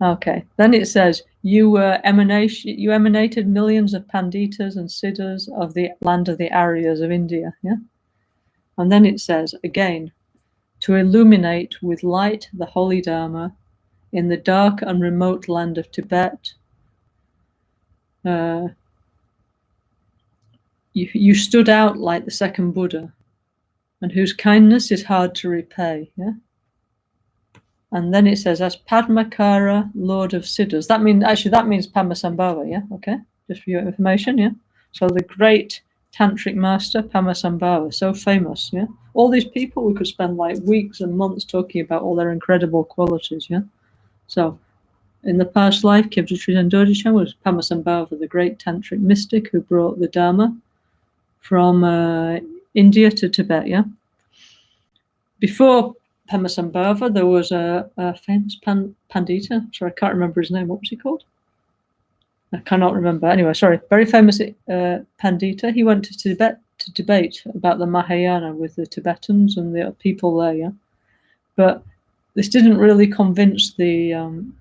Okay. Then it says you emanated millions of panditas and siddhas of the land of the Aryas of India. Yeah. And then it says again, to illuminate with light the holy Dharma in the dark and remote land of Tibet. You stood out like the second Buddha, and whose kindness is hard to repay, yeah? And then it says, as Padmakara, Lord of Siddhas. That means Padmasambhava, yeah? Okay, just for your information, yeah? So the great Tantric master, Padmasambhava, so famous, yeah? All these people, we could spend like weeks and months talking about all their incredible qualities, yeah? So in the past life, Kibjatri Dodichan was Padmasambhava, the great Tantric mystic who brought the Dharma from India to Tibet, yeah? Before Padmasambhava, there was a famous Pandita. Sorry, I can't remember his name. What was he called? I cannot remember. Anyway, sorry. Very famous Pandita. He went to Tibet to debate about the Mahayana with the Tibetans and the people there, yeah? But this didn't really convince the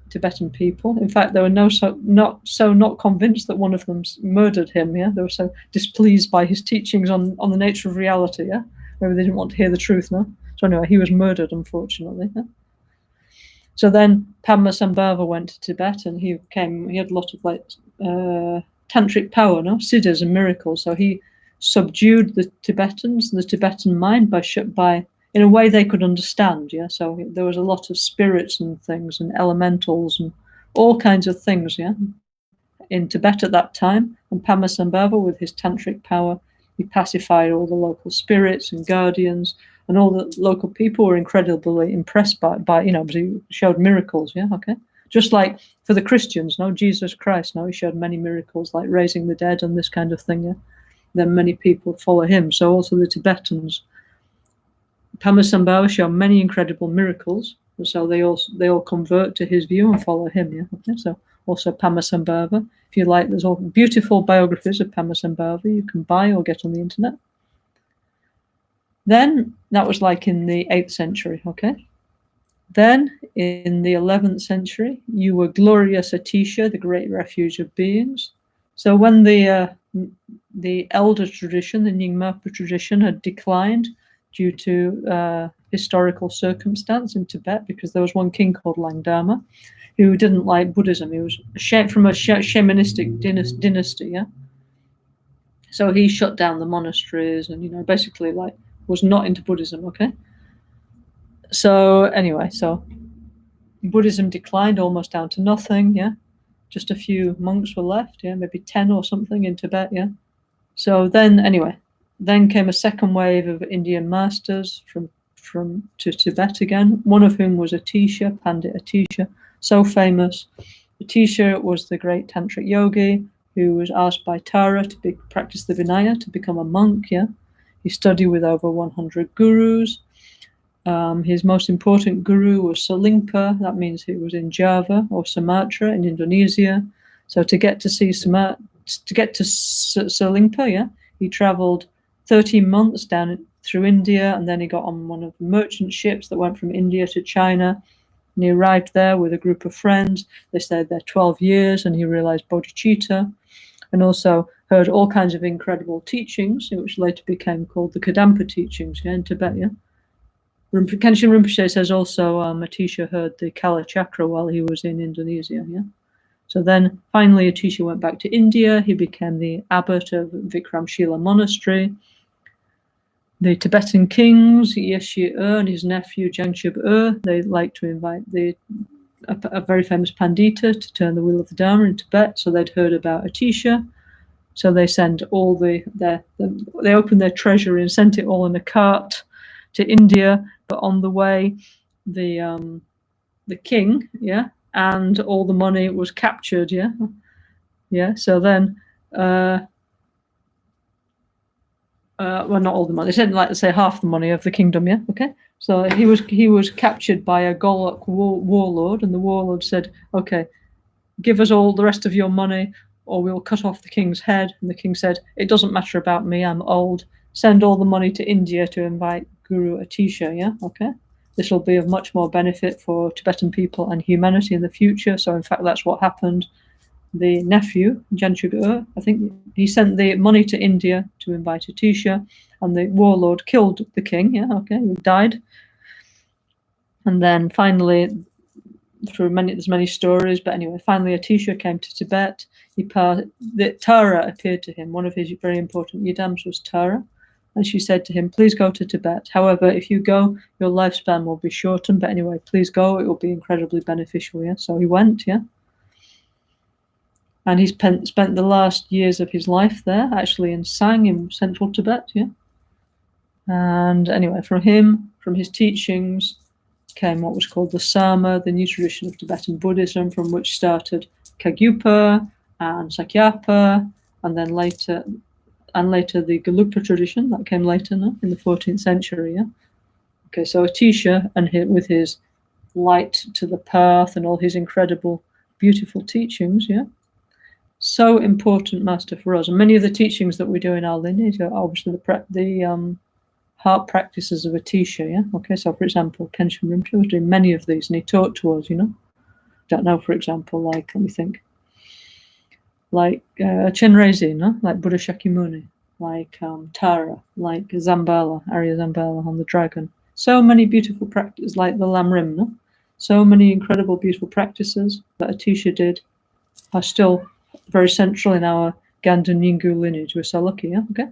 Tibetan people. In fact, they were not convinced that one of them murdered him, yeah? They were so displeased by his teachings on the nature of reality, yeah? Maybe they didn't want to hear the truth, no? So anyway, he was murdered, unfortunately. Yeah? So then Padmasambhava went to Tibet, and he had a lot of like tantric power, no, siddhas and miracles. So he subdued the Tibetans, the Tibetan mind by in a way they could understand. Yeah. So there was a lot of spirits and things and elementals and all kinds of things. Yeah. In Tibet at that time, and Padmasambhava with his tantric power, he pacified all the local spirits and guardians. And all the local people were incredibly impressed by because he showed miracles, yeah, okay? Just like for the Christians, no, Jesus Christ, no, he showed many miracles like raising the dead and this kind of thing, yeah? Then many people follow him. So also the Tibetans. Padmasambhava showed many incredible miracles, and so they all convert to his view and follow him, yeah, okay? So also Padmasambhava. If you like, there's all beautiful biographies of Padmasambhava you can buy or get on the internet. Then, that was like in the 8th century, okay? Then, in the 11th century, you were glorious Atisha, the great refuge of beings. So when the elder tradition, the Nyingmapa tradition, had declined due to historical circumstance in Tibet, because there was one king called Langdama who didn't like Buddhism. He was from a shamanistic dynasty, yeah? So he shut down the monasteries and, basically like was not into Buddhism, okay? So anyway, so Buddhism declined almost down to nothing, yeah? Just a few monks were left, yeah? Maybe 10 or something in Tibet, yeah? So then came a second wave of Indian masters to Tibet again, one of whom was Atisha, Pandit Atisha, so famous. Atisha was the great tantric yogi who was asked by Tara to practice the Vinaya, to become a monk, yeah? He studied with over 100 gurus. His most important guru was Salingpa. That means he was in Java or Sumatra in Indonesia. So to get to Salingpa, yeah, he traveled 13 months down through India, and then he got on one of the merchant ships that went from India to China. And he arrived there with a group of friends. They stayed there 12 years, and he realized bodhicitta, and also heard all kinds of incredible teachings, which later became called the Kadampa teachings, yeah, in Tibet, yeah. Kenshin Rinpoche says also Atisha heard the Kala Chakra while he was in Indonesia, yeah. So then finally Atisha went back to India. He became the abbot of Vikramshila Monastery. The Tibetan kings, Yeshe and his nephew Jangchub they like to invite a very famous Pandita to turn the wheel of the Dharma in Tibet. So they'd heard about Atisha. So they sent all they opened their treasury and sent it all in a cart to India. But on the way, the king, yeah, and all the money was captured, yeah. So then, well, not all the money. They said, like, say, half the money of the kingdom, yeah. Okay. So he was captured by a Golok warlord, and the warlord said, "Okay, give us all the rest of your money, or we'll cut off the king's head." And the king said, "It doesn't matter about me. I'm old. Send all the money to India to invite Guru Atisha, yeah, okay? This will be of much more benefit for Tibetan people and humanity in the future." So in fact, that's what happened. The nephew, Jangchub, I think he sent the money to India to invite Atisha, and the warlord killed the king, yeah, okay, he died. And then finally, there's many stories, but anyway, finally Atisha came to Tibet. Tara appeared to him. One of his very important yidams was Tara. And she said to him, please go to Tibet. However, if you go, your lifespan will be shortened. But anyway, please go. It will be incredibly beneficial. Yeah. So he went. Yeah. And he spent the last years of his life there, actually in Sang in central Tibet. Yeah. And anyway, from his teachings, came what was called the Sama, the new tradition of Tibetan Buddhism, from which started Kagyupa and Sakyapa, and then later the Gelugpa tradition that came later, no? In the 14th century. Yeah. Okay, so Atisha with his light to the path and all his incredible, beautiful teachings. Yeah. So important master for us, and many of the teachings that we do in our lineage are obviously the heart practices of Atisha. Yeah. Okay. So, for example, Kenshin Rinpoche was doing many of these, and he taught to us. Don't know. For example, let me think. Like Chenrezig, no? Like Buddha Shakyamuni, like Tara, like Zambala, Arya Zambala on the dragon. So many beautiful practices, like the Lam Rim, no? So many incredible, beautiful practices that Atisha did are still very central in our Ganden Nyingu lineage. We're so lucky, yeah. Okay.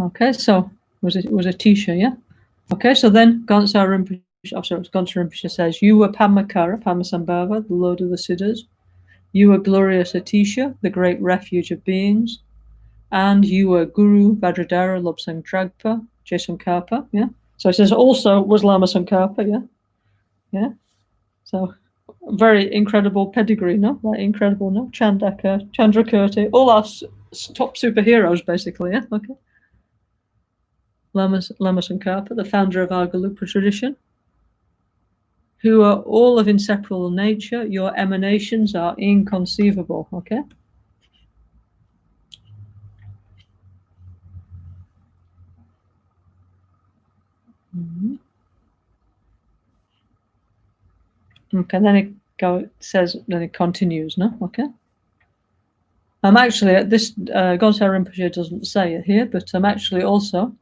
Okay, so was Atisha, yeah. Okay, so then NgalSo Rinpoche says, you were Padmakara, Padmasambhava, the Lord of the Siddhas. You were glorious Atisha, the great refuge of beings, and you were Guru Vajradhara Lobsang Dragpa Jesongkhapa. Yeah. So it says also was Lama Tsongkhapa. Yeah. Yeah. So very incredible pedigree, no? Like incredible, no? Chandaka, Chandrakirti, all our top superheroes, basically. Yeah. Okay. Lama Tsongkhapa, the founder of our Gelugpa tradition, who are all of inseparable nature. Your emanations are inconceivable. Okay. Mm-hmm. Okay, then it continues, no? Okay. Actually, this NgalSo Rinpoche doesn't say it here, but actually also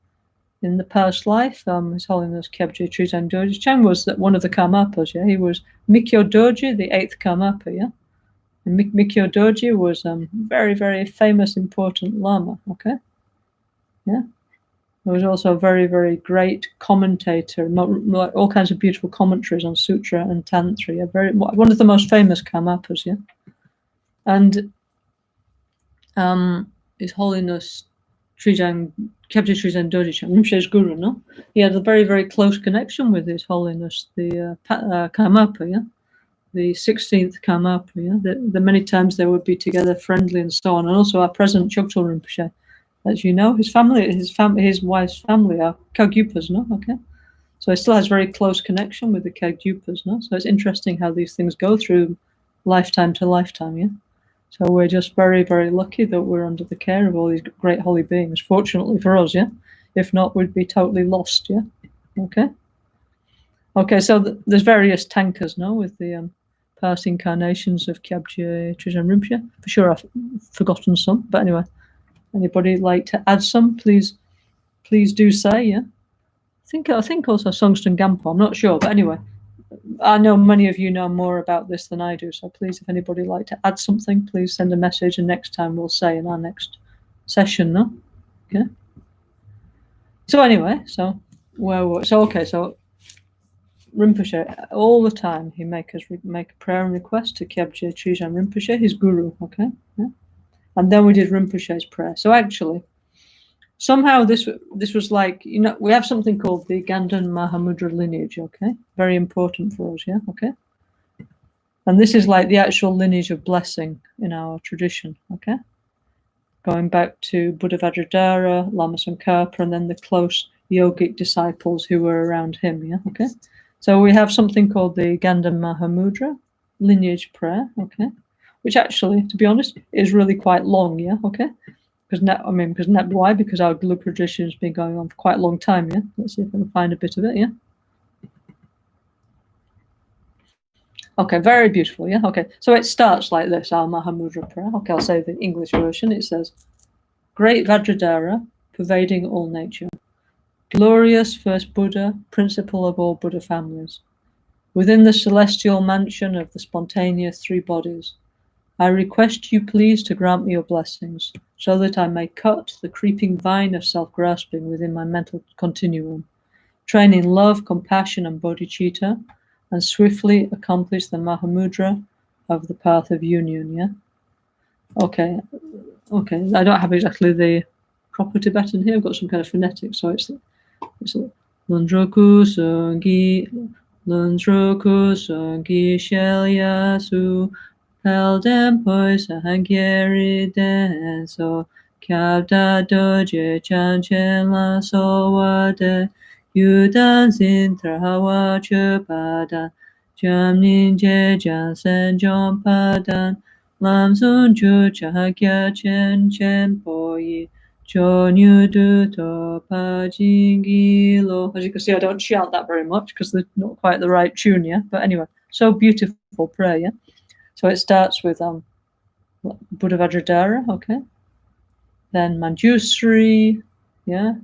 in the past life, His Holiness Kyabje Trizang Dorje Chang was one of the Karmapas. Yeah, he was Mikyo Dorje, the 8th Karmapa. Yeah, and Mikyo Dorje was very, very famous, important Lama. Okay, yeah. He was also a very, very great commentator, all kinds of beautiful commentaries on Sutra and Tantra. Yeah, one of the most famous Karmapas. Yeah, and His Holiness Kyabje Trizang Dorje Chang, Rinpoche's guru, no? He had a very, very close connection with His Holiness, the Karmapa, yeah? The 16th Karmapa, yeah? The many times they would be together, friendly and so on. And also our present Choktrul Rinpoche, as you know, his wife's family are Kagyupas, no? Okay. So he still has very close connection with the Kagyupas, no? So it's interesting how these things go through lifetime to lifetime, yeah? So we're just very, very lucky that we're under the care of all these great holy beings, fortunately for us, yeah? If not, we'd be totally lost, yeah? Okay? Okay, so there's various tankas, no, with the past incarnations of Kyabje Trizang Rinpoche. For sure I've forgotten some, but anyway, anybody like to add some, please do say, yeah? I think also Songtsen Gampo, I'm not sure, but anyway, I know many of you know more about this than I do, so please, if anybody would like to add something, please send a message, and next time we'll say in our next session, no? Okay. So anyway, so Rinpoche, all the time he make a prayer and request to Kyabje Trizang Rinpoche, his guru, okay? Yeah? And then we did Rinpoche's prayer. So actually, somehow this was like, we have something called the Ganden Mahamudra lineage, okay? Very important for us, yeah, okay? And this is like the actual lineage of blessing in our tradition, okay? Going back to Buddha Vajradhara, Lama Tsongkhapa, and then the close yogic disciples who were around him, yeah, okay? So we have something called the Ganden Mahamudra lineage prayer, okay? Which actually, to be honest, is really quite long, yeah, okay? Why? Because our Gelugpa tradition has been going on for quite a long time, yeah? Let's see if I can find a bit of it, yeah? Okay, very beautiful, yeah? Okay, so it starts like this, our Mahamudra prayer. Okay, I'll say the English version. It says, Great Vajradhara, pervading all nature, glorious first Buddha, principle of all Buddha families, within the celestial mansion of the spontaneous three bodies, I request you please to grant me your blessings. so that I may cut the creeping vine of self-grasping within my mental continuum, train in love, compassion, and bodhicitta, and swiftly accomplish the Mahamudra of the path of union, yeah? Okay, I don't have exactly the proper Tibetan here. I've got some kind of phonetic, so it's Lundraku Sungi Shelyasu Peldem Pois Hangeri Denso Kyabda Doje Chanchela Sowade Yudan Zintrawa Chupada Jamnin Jejan Sen Jompadan Lam Sun Chu Chakya Chen Chen Poi Chonyu Du Topa Jingilo. As you can see, I don't shout that very much because they're not quite the right tune, yeah? But anyway, so beautiful prayer, yeah? So it starts with Buddha Vajradhara, okay? Then Manjusri, yeah?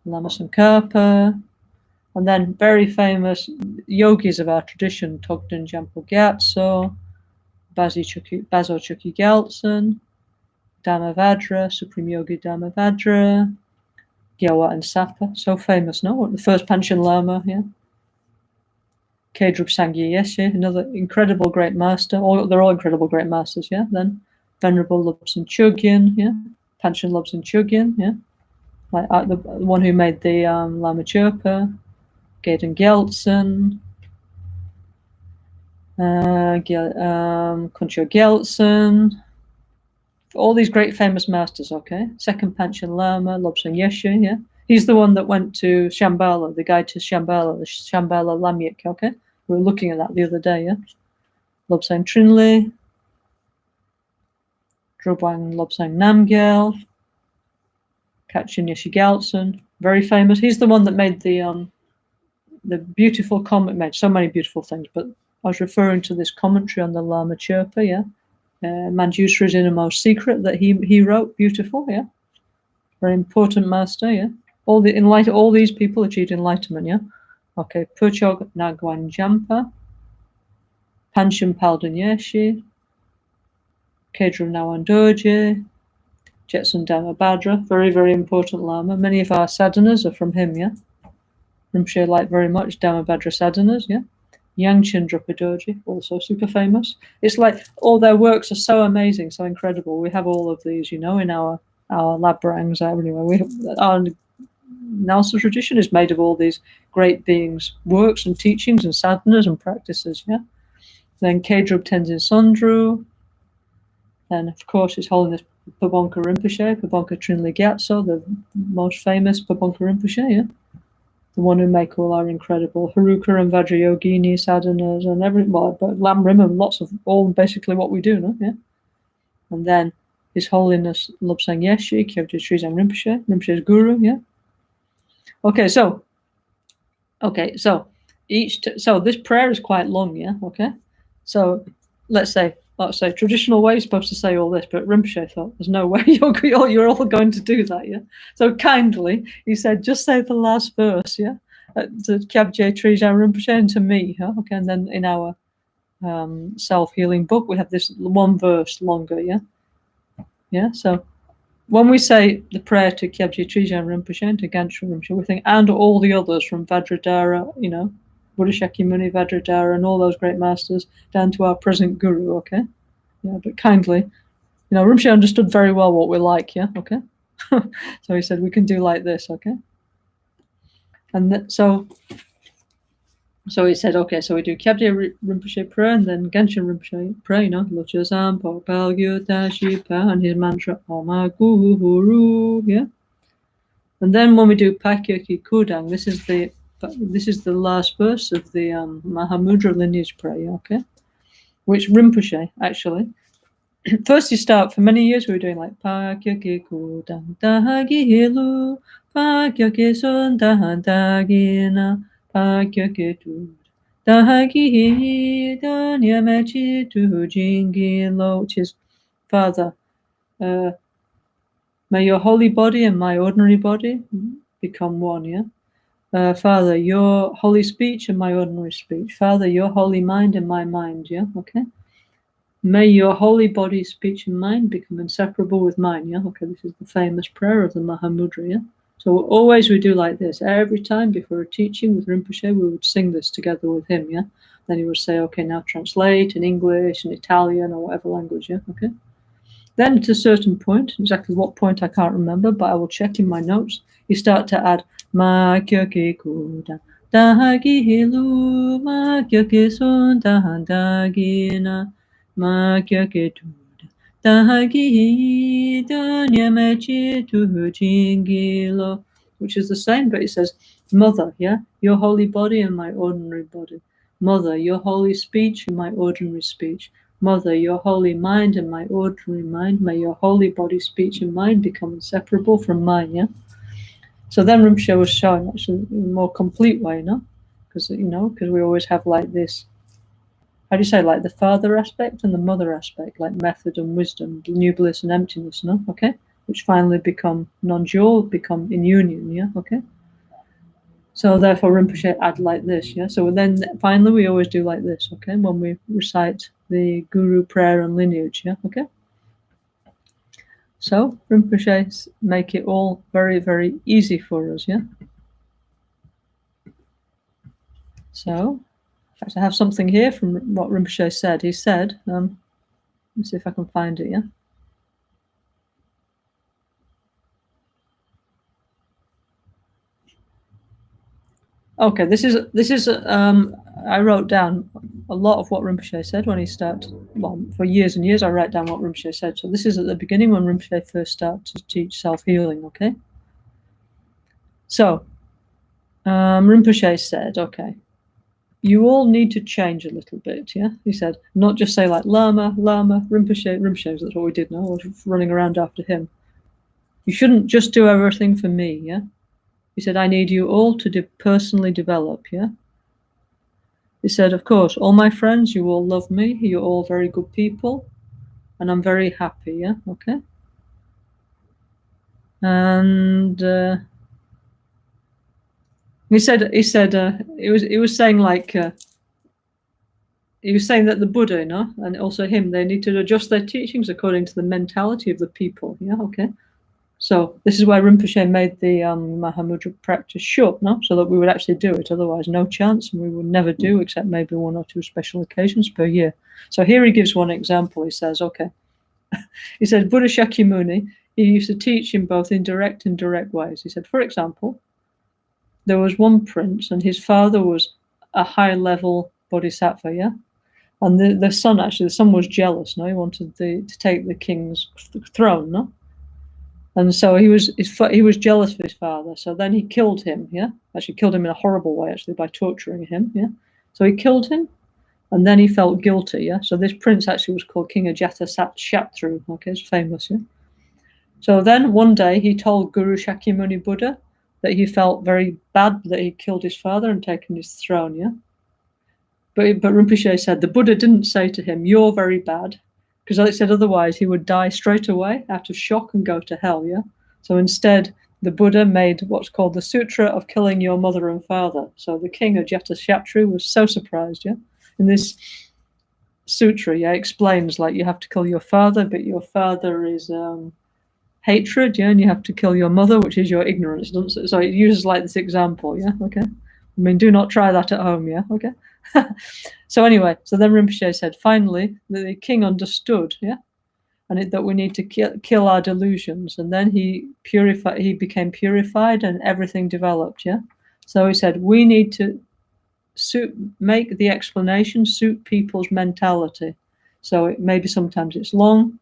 Lama Sankapa, and then very famous yogis of our tradition, Togden Jampo Gyatso, Baso Chukyi Gyaltsen, Dhammayavajra, Supreme Yogi Dhammayavajra, Gyawa and Sapa, so famous, no? The first Panchen Lama, yeah? Kedrup Sangye Yeshe, another incredible great master. They're all incredible great masters, yeah? Then Venerable Lobsang Chögyam, yeah? Panchen Lobsang Chögyam, yeah? Like the one who made the Lama Chöpa, Gaden Gyaltsen, Kuncho Gyaltsen, all these great famous masters, okay? Second Panchen Lama, Lobsang Yeshe, yeah? He's the one that went to Shambhala, the guide to Shambhala, the Shambhala Lamyek, okay? We were looking at that the other day, yeah? Lobsang Trinle, Drobang Lobsang Namgyal, Kachin Yeshe Gyaltsen, very famous. He's the one that made the beautiful comment, made so many beautiful things, but I was referring to this commentary on the Lama Chöpa, yeah? Manjusri's Innermost Secret that he wrote, beautiful, yeah? Very important master, yeah? All these people achieved enlightenment, yeah? Okay, Puchog Nagwan Jampa, Panchen Palden Yeshe, Kedrum Nawan Dorje, Jetsun Dhammayavajra, very, very important Lama. Many of our sadhanas are from him, yeah? Rinpoche liked very much Dhammayavajra sadhanas, yeah? Yangchen Drupa Dorje, also super famous. It's like all their works are so amazing, so incredible. We have all of these, in our lab rangs everywhere. Our NgalSo tradition is made of all these great beings' works and teachings and sadhanas and practices, yeah? Then Kedrup Tenzin Sundru, then of course His Holiness Pabonka Rinpoche, Pabonka Trinle Gyatso, the most famous Pabonka Rinpoche, yeah? The one who make all our incredible Haruka and Vajrayogini sadhanas and but Lam Rim and lots of all basically what we do, no? Yeah? And then His Holiness Lobsang Yeshe, Kyabje Trizang Rinpoche, Rinpoche's guru, yeah? Okay, so this prayer is quite long, yeah? Okay? So let's say traditional way you're supposed to say all this, but Rinpoche thought there's no way you're all going to do that, yeah? So kindly, he said, just say the last verse, yeah? To Kyabje Trizang Rinpoche and to me, huh? Okay, and then in our self-healing book, we have this one verse longer, yeah? Yeah, so when we say the prayer to Kyabje Trizang Rinpoche and to Ganshu Rinpoche, we think, and all the others from Vajradhara, Buddha Shakyamuni, Vajradhara, and all those great masters, down to our present guru, okay? Yeah, but kindly, Rinpoche understood very well what we're like, yeah, okay? So he said, we can do like this, okay? And so he said, okay, so we do Kyabje Rinpoche prayer and then Genshin Rinpoche prayer, Lucha Zampo, Palgyu Tashipa, and his mantra, Oma Guru, yeah? And then when we do Pakyaki Kudang, this is the last verse of the Mahamudra lineage prayer, okay? Which Rinpoche, actually. First you start, for many years we were doing like Pakyaki Kudang, Dahagi Hilu, Pakyaki Sun, Dahantagina, Pakyaki Tu, Dahagi Danyamechi Tu Jingilo, which is, Father, may your holy body and my ordinary body become one, yeah? Father, your holy speech and my ordinary speech. Father, your holy mind and my mind, yeah? Okay? May your holy body, speech, and mind become inseparable with mine. Yeah, okay, this is the famous prayer of the Mahamudra. Yeah, so always we do like this. Every time before a teaching with Rinpoche, we would sing this together with him. Yeah, then he would say, okay, now translate in English and Italian or whatever language. Yeah, okay. Then at a certain point, exactly what point I can't remember, but I will check in my notes, you start to add ma kyo ke kuda da gi hilu ma kyo ke son da gi na ma kyo ke tuda da gi da nyame chi tu jingilo, which is the same, but it says mother, yeah, your holy body and my ordinary body. Mother, your holy speech and my ordinary speech. Mother, your holy mind and my ordinary mind, may your holy body, speech, and mind become inseparable from mine, yeah? So then Rinpoche was showing actually in a more complete way, no? Because we always have like this, how do you say, like the father aspect and the mother aspect, like method and wisdom, new bliss and emptiness, no? Okay? Which finally become non-dual, become in union, yeah? Okay? So therefore Rinpoche add like this, yeah? So then finally we always do like this, okay? When we recite the guru prayer and lineage, yeah? Okay? So Rinpoche make it all very, very easy for us, yeah? So, in fact, I have something here from what Rinpoche said. He said, let me see if I can find it, yeah? Okay, this is I wrote down a lot of what Rinpoche said when he started. Well, for years and years, I write down what Rinpoche said. So this is at the beginning when Rinpoche first started to teach self-healing. Okay. So Rinpoche said, okay, you all need to change a little bit. Yeah, he said, not just say like Lama, Rinpoche. That's what we did now. I was running around after him. You shouldn't just do everything for me. Yeah. He said, I need you all to personally develop. Yeah. He said, of course, all my friends, you all love me. You're all very good people. And I'm very happy, yeah? Okay? And he said he was saying like, he was saying that the Buddha, and also him, they need to adjust their teachings according to the mentality of the people, yeah? Okay? So this is why Rinpoche made the Mahamudra practice short, no? So that we would actually do it. Otherwise, no chance, and we would never do, except maybe one or two special occasions per year. So here he gives one example. He says, okay. He said, Buddha Shakyamuni, he used to teach in both indirect and direct ways. He said, for example, there was one prince, and his father was a high-level bodhisattva, yeah? And the son was jealous, no? He wanted to take the king's throne, no? And so he was jealous of his father. So then he killed him, yeah? Actually killed him in a horrible way, actually, by torturing him, yeah? So he killed him, and then he felt guilty, yeah? So this prince actually was called King Ajatasattu, okay? It's famous, yeah? So then one day he told Guru Shakyamuni Buddha that he felt very bad that he killed his father and taken his throne, yeah? But Rinpoche said the Buddha didn't say to him, you're very bad, because it said otherwise he would die straight away out of shock and go to hell, yeah? So instead, the Buddha made what's called the Sutra of Killing Your Mother and Father. So the king of Ajatasattu was so surprised, yeah? In this sutra, yeah, explains like you have to kill your father, but your father is hatred, yeah, and you have to kill your mother, which is your ignorance. So it uses like this example, yeah, okay? I mean, do not try that at home, yeah, okay? So anyway, so then Rinpoche said, finally, the king understood, yeah, and that we need to kill our delusions. And then he became purified and everything developed, yeah? So he said, we need to make the explanation suit people's mentality. So maybe sometimes it's long,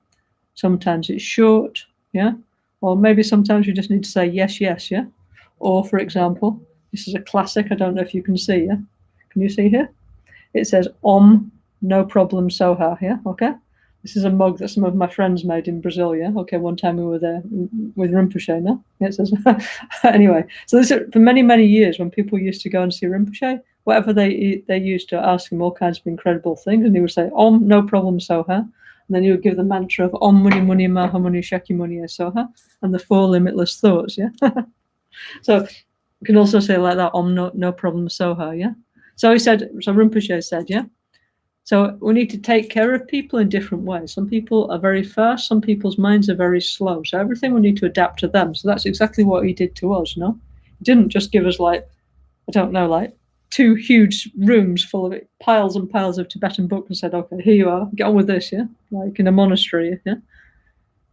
sometimes it's short, yeah? Or maybe sometimes you just need to say yes, yes, yeah? Or, for example, this is a classic, I don't know if you can see, yeah? Can you see here? It says Om, no problem, Soha, yeah? Okay? This is a mug that some of my friends made in Brazil, yeah? Okay, one time we were there with Rinpoche, no? Yeah, it says, anyway, so this is, for many, many years, when people used to go and see Rinpoche, whatever they used to ask him all kinds of incredible things, and he would say, Om, no problem, Soha. And then he would give the mantra of Om Muni Muni Maha Muni Shakyamuni Soha, and the four limitless thoughts, yeah? So you can also say like that, Om, no problem, Soha, yeah? So Rinpoche said, yeah? So we need to take care of people in different ways. Some people are very fast, some people's minds are very slow. So everything we need to adapt to them. So that's exactly what he did to us, no? He didn't just give us like, I don't know, like 2 huge rooms full of piles and piles of Tibetan books and said, okay, here you are, get on with this, yeah? Like in a monastery, yeah?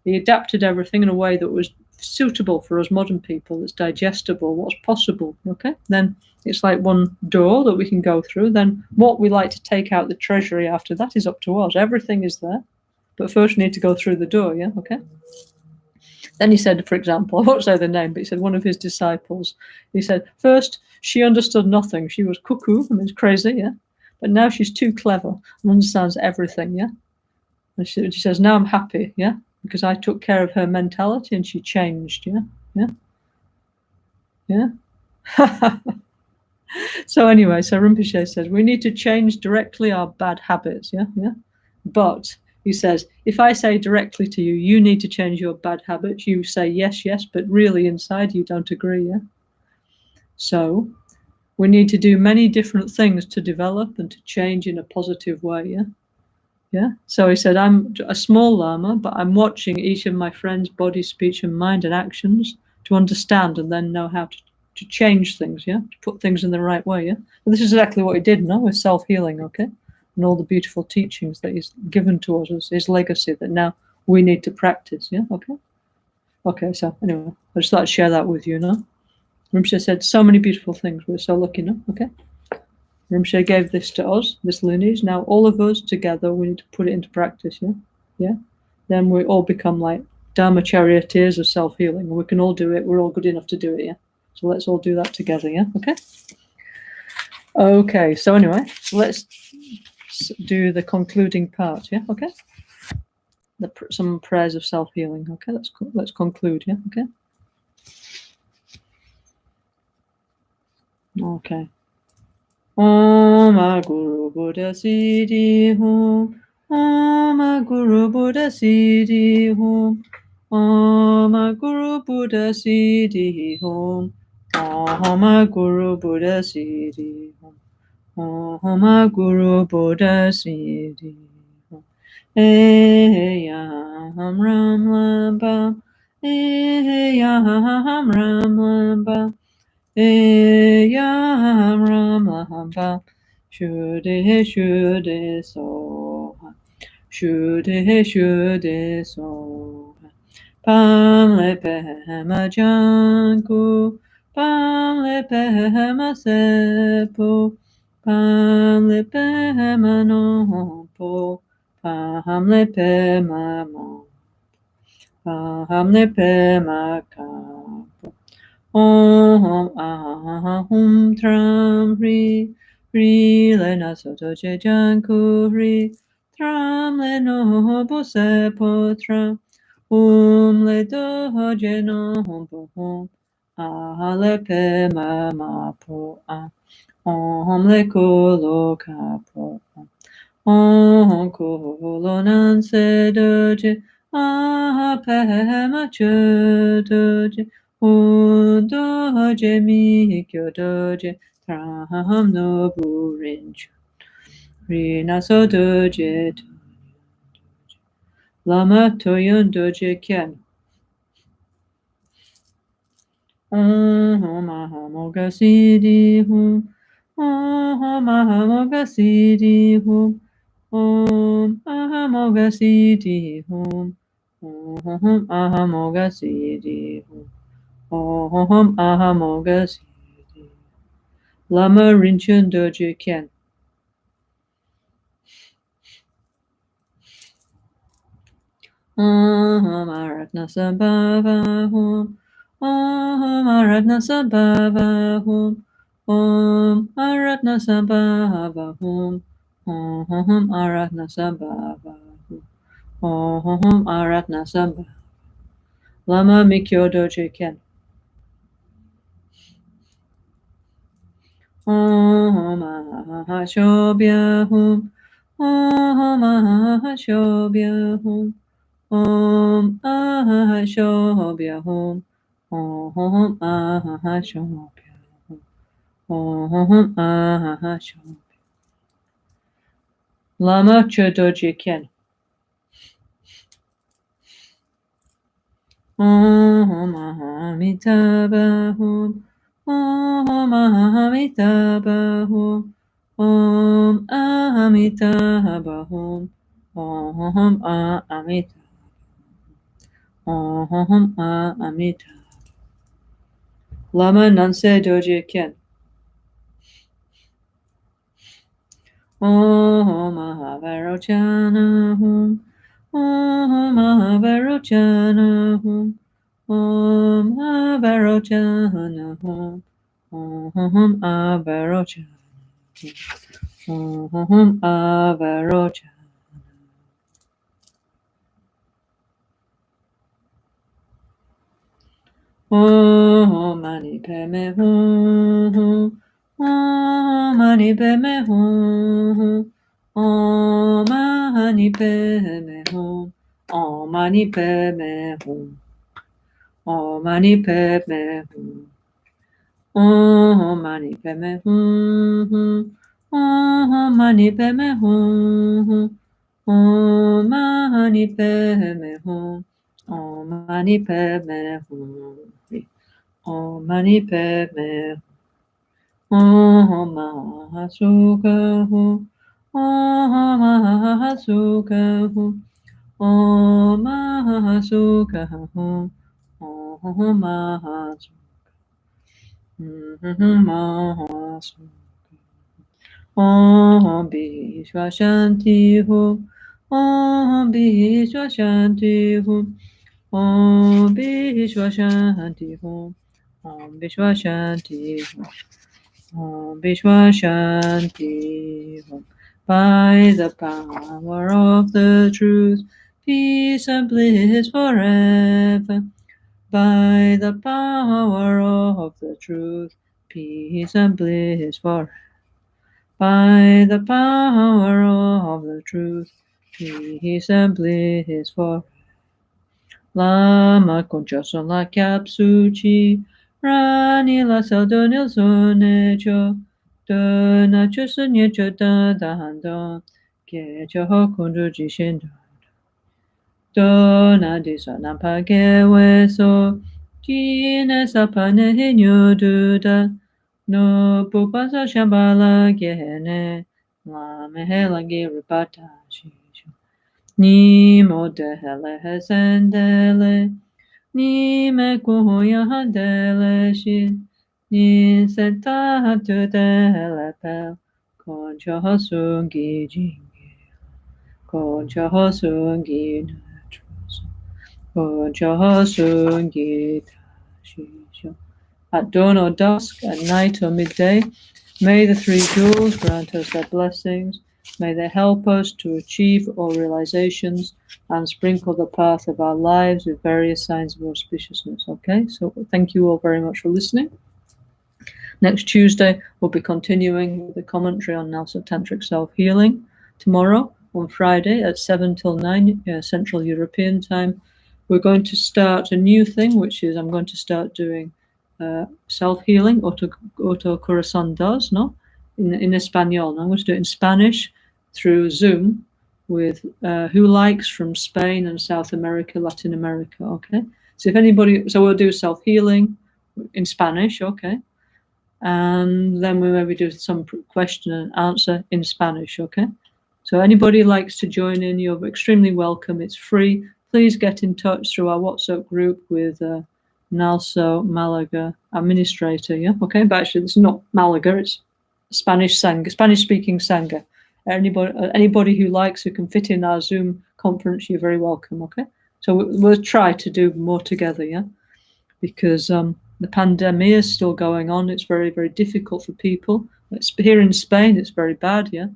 He adapted everything in a way that was suitable for us modern people, that's digestible, what's possible, okay? Then it's like one door that we can go through. Then what we like to take out the treasury after that is up to us. Everything is there. But first we need to go through the door, yeah, okay? Then he said, for example, I won't say the name, but he said one of his disciples, he said, first, she understood nothing. She was cuckoo, I mean, crazy, yeah? But now she's too clever and understands everything, yeah? And she says, now I'm happy, yeah? Because I took care of her mentality and she changed, yeah? Yeah? So anyway, so Rinpoche says, we need to change directly our bad habits, yeah? But he says, if I say directly to you, you need to change your bad habits, you say yes, but really inside you don't agree, yeah? So we need to do many different things to develop and to change in a positive way, yeah? Yeah. So he said, I'm a small Lama, but I'm watching each of my friends' body, speech, and mind and actions to understand and then know how to change things, yeah? To put things in the right way, yeah? And this is exactly what he did, no? With self-healing, okay? And all the beautiful teachings that he's given to us as his legacy that now we need to practice, yeah? Okay? Okay, so anyway, I just thought I'd share that with you, no? Rinpoche said so many beautiful things. We're so lucky, no? Okay? Rinpoche gave this to us, this lineage. Now all of us together, we need to put it into practice, yeah? Yeah? Then we all become like Dharma charioteers of self-healing, and we can all do it. We're all good enough to do it, yeah? So let's all do that together, yeah? Okay? Okay, so anyway, let's do the concluding part, yeah? Okay? Some prayers of self-healing, okay? Let's conclude, yeah? Okay? Okay. Om Guru Buddha Siddhi Hum. Om Guru Buddha Siddhi Hum. Om Guru Buddha Siddhi Hum. Om Guru Buddha Siddhi Hum. Om Guru Buddha Siddhi Hum. Eyam Ram Lamba. Eyam Ram Lamba. Eyam Ram Lamba. Shuddhe Soha. Shuddhe Soha. Pam le pehema janku. Pam le pehema sepu. Pam le pehema nompo. Pam le pehema mo. Pam le pehema kapo. Om ahum tram hri. Hri le nasoto je janku hri. Tram le no bo sepo tram. Le doje no po hum. Le pe ma po a. Le kolo ka po a. Kolo nan se doje. Pe ma che doje. Doje mi kyo doje. Tram no burinchu. Rina so doje. Lama toyun doje ken. Om Ahamoga Siddhi Hum. Om Ahamoga Siddhi Hum. Om Ahamoga Siddhi Hum. Om Ahamoga Siddhi Hum. Om Ahamoga Siddhi. Lama Rinchen Doje Ken. Om Aratna Sambhava Hum. Om Aratna Sambhava Hum. Om Aratna Sambhava Hum. Om Aratna Sambhava Hum. Om Aratna Sambhava. Lama Mikyo Doje Ken. Om Ahashobhya Hum. Om Ahashobhya Hum. Om Ahashobhya Hum. Om Ahashobhya Hum. Om Ahashobhya. Lama Chodoji Kien. Om Amitabha Om. Om Amitabha Om. Om Amitabha Om. Om Amitabha. Om Amitabha. Lama Nanse Doji Kien. Om Mahavarojana Om. Om Mahavarojana Om. Om Avarojana Om. Om Avarojana. Om Avarojana. Om Mani Padme Hum. Om Mani Padme Hum. Om Mani Padme Hum. Om Mani Padme Hum. Om Mani Padme Hum. Om Mani Padme Hum. Om Mani Padme Hum. Om Mani Padme Hum. Om Mani Padme Hum. Om Mani Padme Om Mahasukha Om Mahasukha Om Mahasukha Om Mahasukha Mahasukha Om Vishwa Shanti Om Vishwa Shanti Om Vishwa Shanti Om Vishwa Shanti Om Vishwa Shanti by the power of the truth, peace and bliss forever. By the power of the truth, peace and bliss forever. By the power of the truth, peace and bliss forever. Lama Conchason la Capsuchi, Rani la Saldonil Sonecho, Dona Chusunyecho Dando, Kecho Hokundu Jishindo, Dona Disanampa Geweso, Gina Sapane Hinyo Duda, No Pupasa Shambala Gehene, Lama Helangi Rupata Shisho. Ni mo dehele hesendele, ni me kuya handele shin, ni senta hatu dehele pel, koncho hosungi jingi, koncho hosungi natros, koncho hosungi tashisho. At dawn or dusk, at night or midday, may the three jewels grant us their blessings. May they help us to achieve all realizations and sprinkle the path of our lives with various signs of auspiciousness. Okay, so thank you all very much for listening. Next Tuesday, we'll be continuing the commentary on NgalSo Tantric Self-Healing. Tomorrow, on Friday, at 7 till 9 Central European Time, we're going to start a new thing, which is I'm going to start doing self-healing, auto corazón does, no? In Espanol. I'm going to do it in Spanish through Zoom with who likes from Spain and South America, Latin America, okay? So if anybody, so we'll do self-healing in Spanish, okay? And then we maybe do some question and answer in Spanish, okay? So anybody who likes to join in, you're extremely welcome. It's free. Please get in touch through our WhatsApp group with NgalSo Malaga administrator, yeah? Okay, but actually it's not Malaga, it's Spanish Sangha, Spanish-speaking Sangha. Anybody who likes, who can fit in our Zoom conference, you're very welcome, okay? So we'll try to do more together, yeah? Because the pandemic is still going on. It's very, very difficult for people. It's here in Spain, it's very bad, yeah?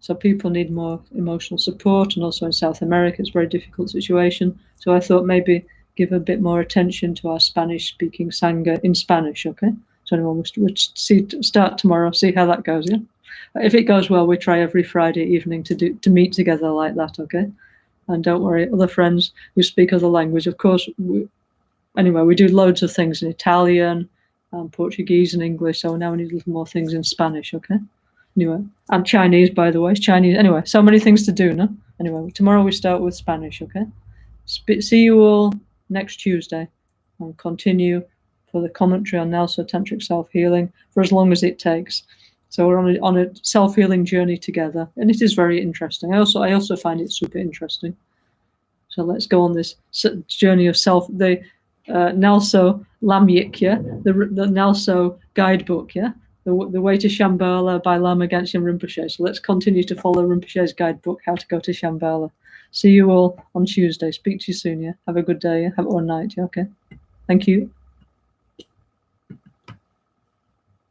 So people need more emotional support, and also in South America, it's a very difficult situation. So I thought maybe give a bit more attention to our Spanish-speaking Sangha in Spanish, okay? So anyway, we'll start tomorrow, see how that goes, yeah? If it goes well, we try every Friday evening to meet together like that, okay? And don't worry, other friends who speak other language, of course, we do loads of things in Italian, Portuguese and English, so now we need a little more things in Spanish, okay? Anyway, and Chinese, by the way. It's Chinese. Anyway, so many things to do, no? Anyway, tomorrow we start with Spanish, okay? See you all next Tuesday and continue for the commentary on NgalSo Tantric Self-Healing for as long as it takes. So we're on a self-healing journey together, and it is very interesting. I also find it super interesting. So let's go on this journey of the NgalSo Lamyik, yeah, the NgalSo guidebook, yeah, the way to Shambhala by Lama Caroline Rinpoche. So let's continue to follow Rinpoche's guidebook, how to go to Shambhala. See you all on Tuesday. Speak to you soon, yeah. Have a good day, have a good night, yeah, okay. Thank you.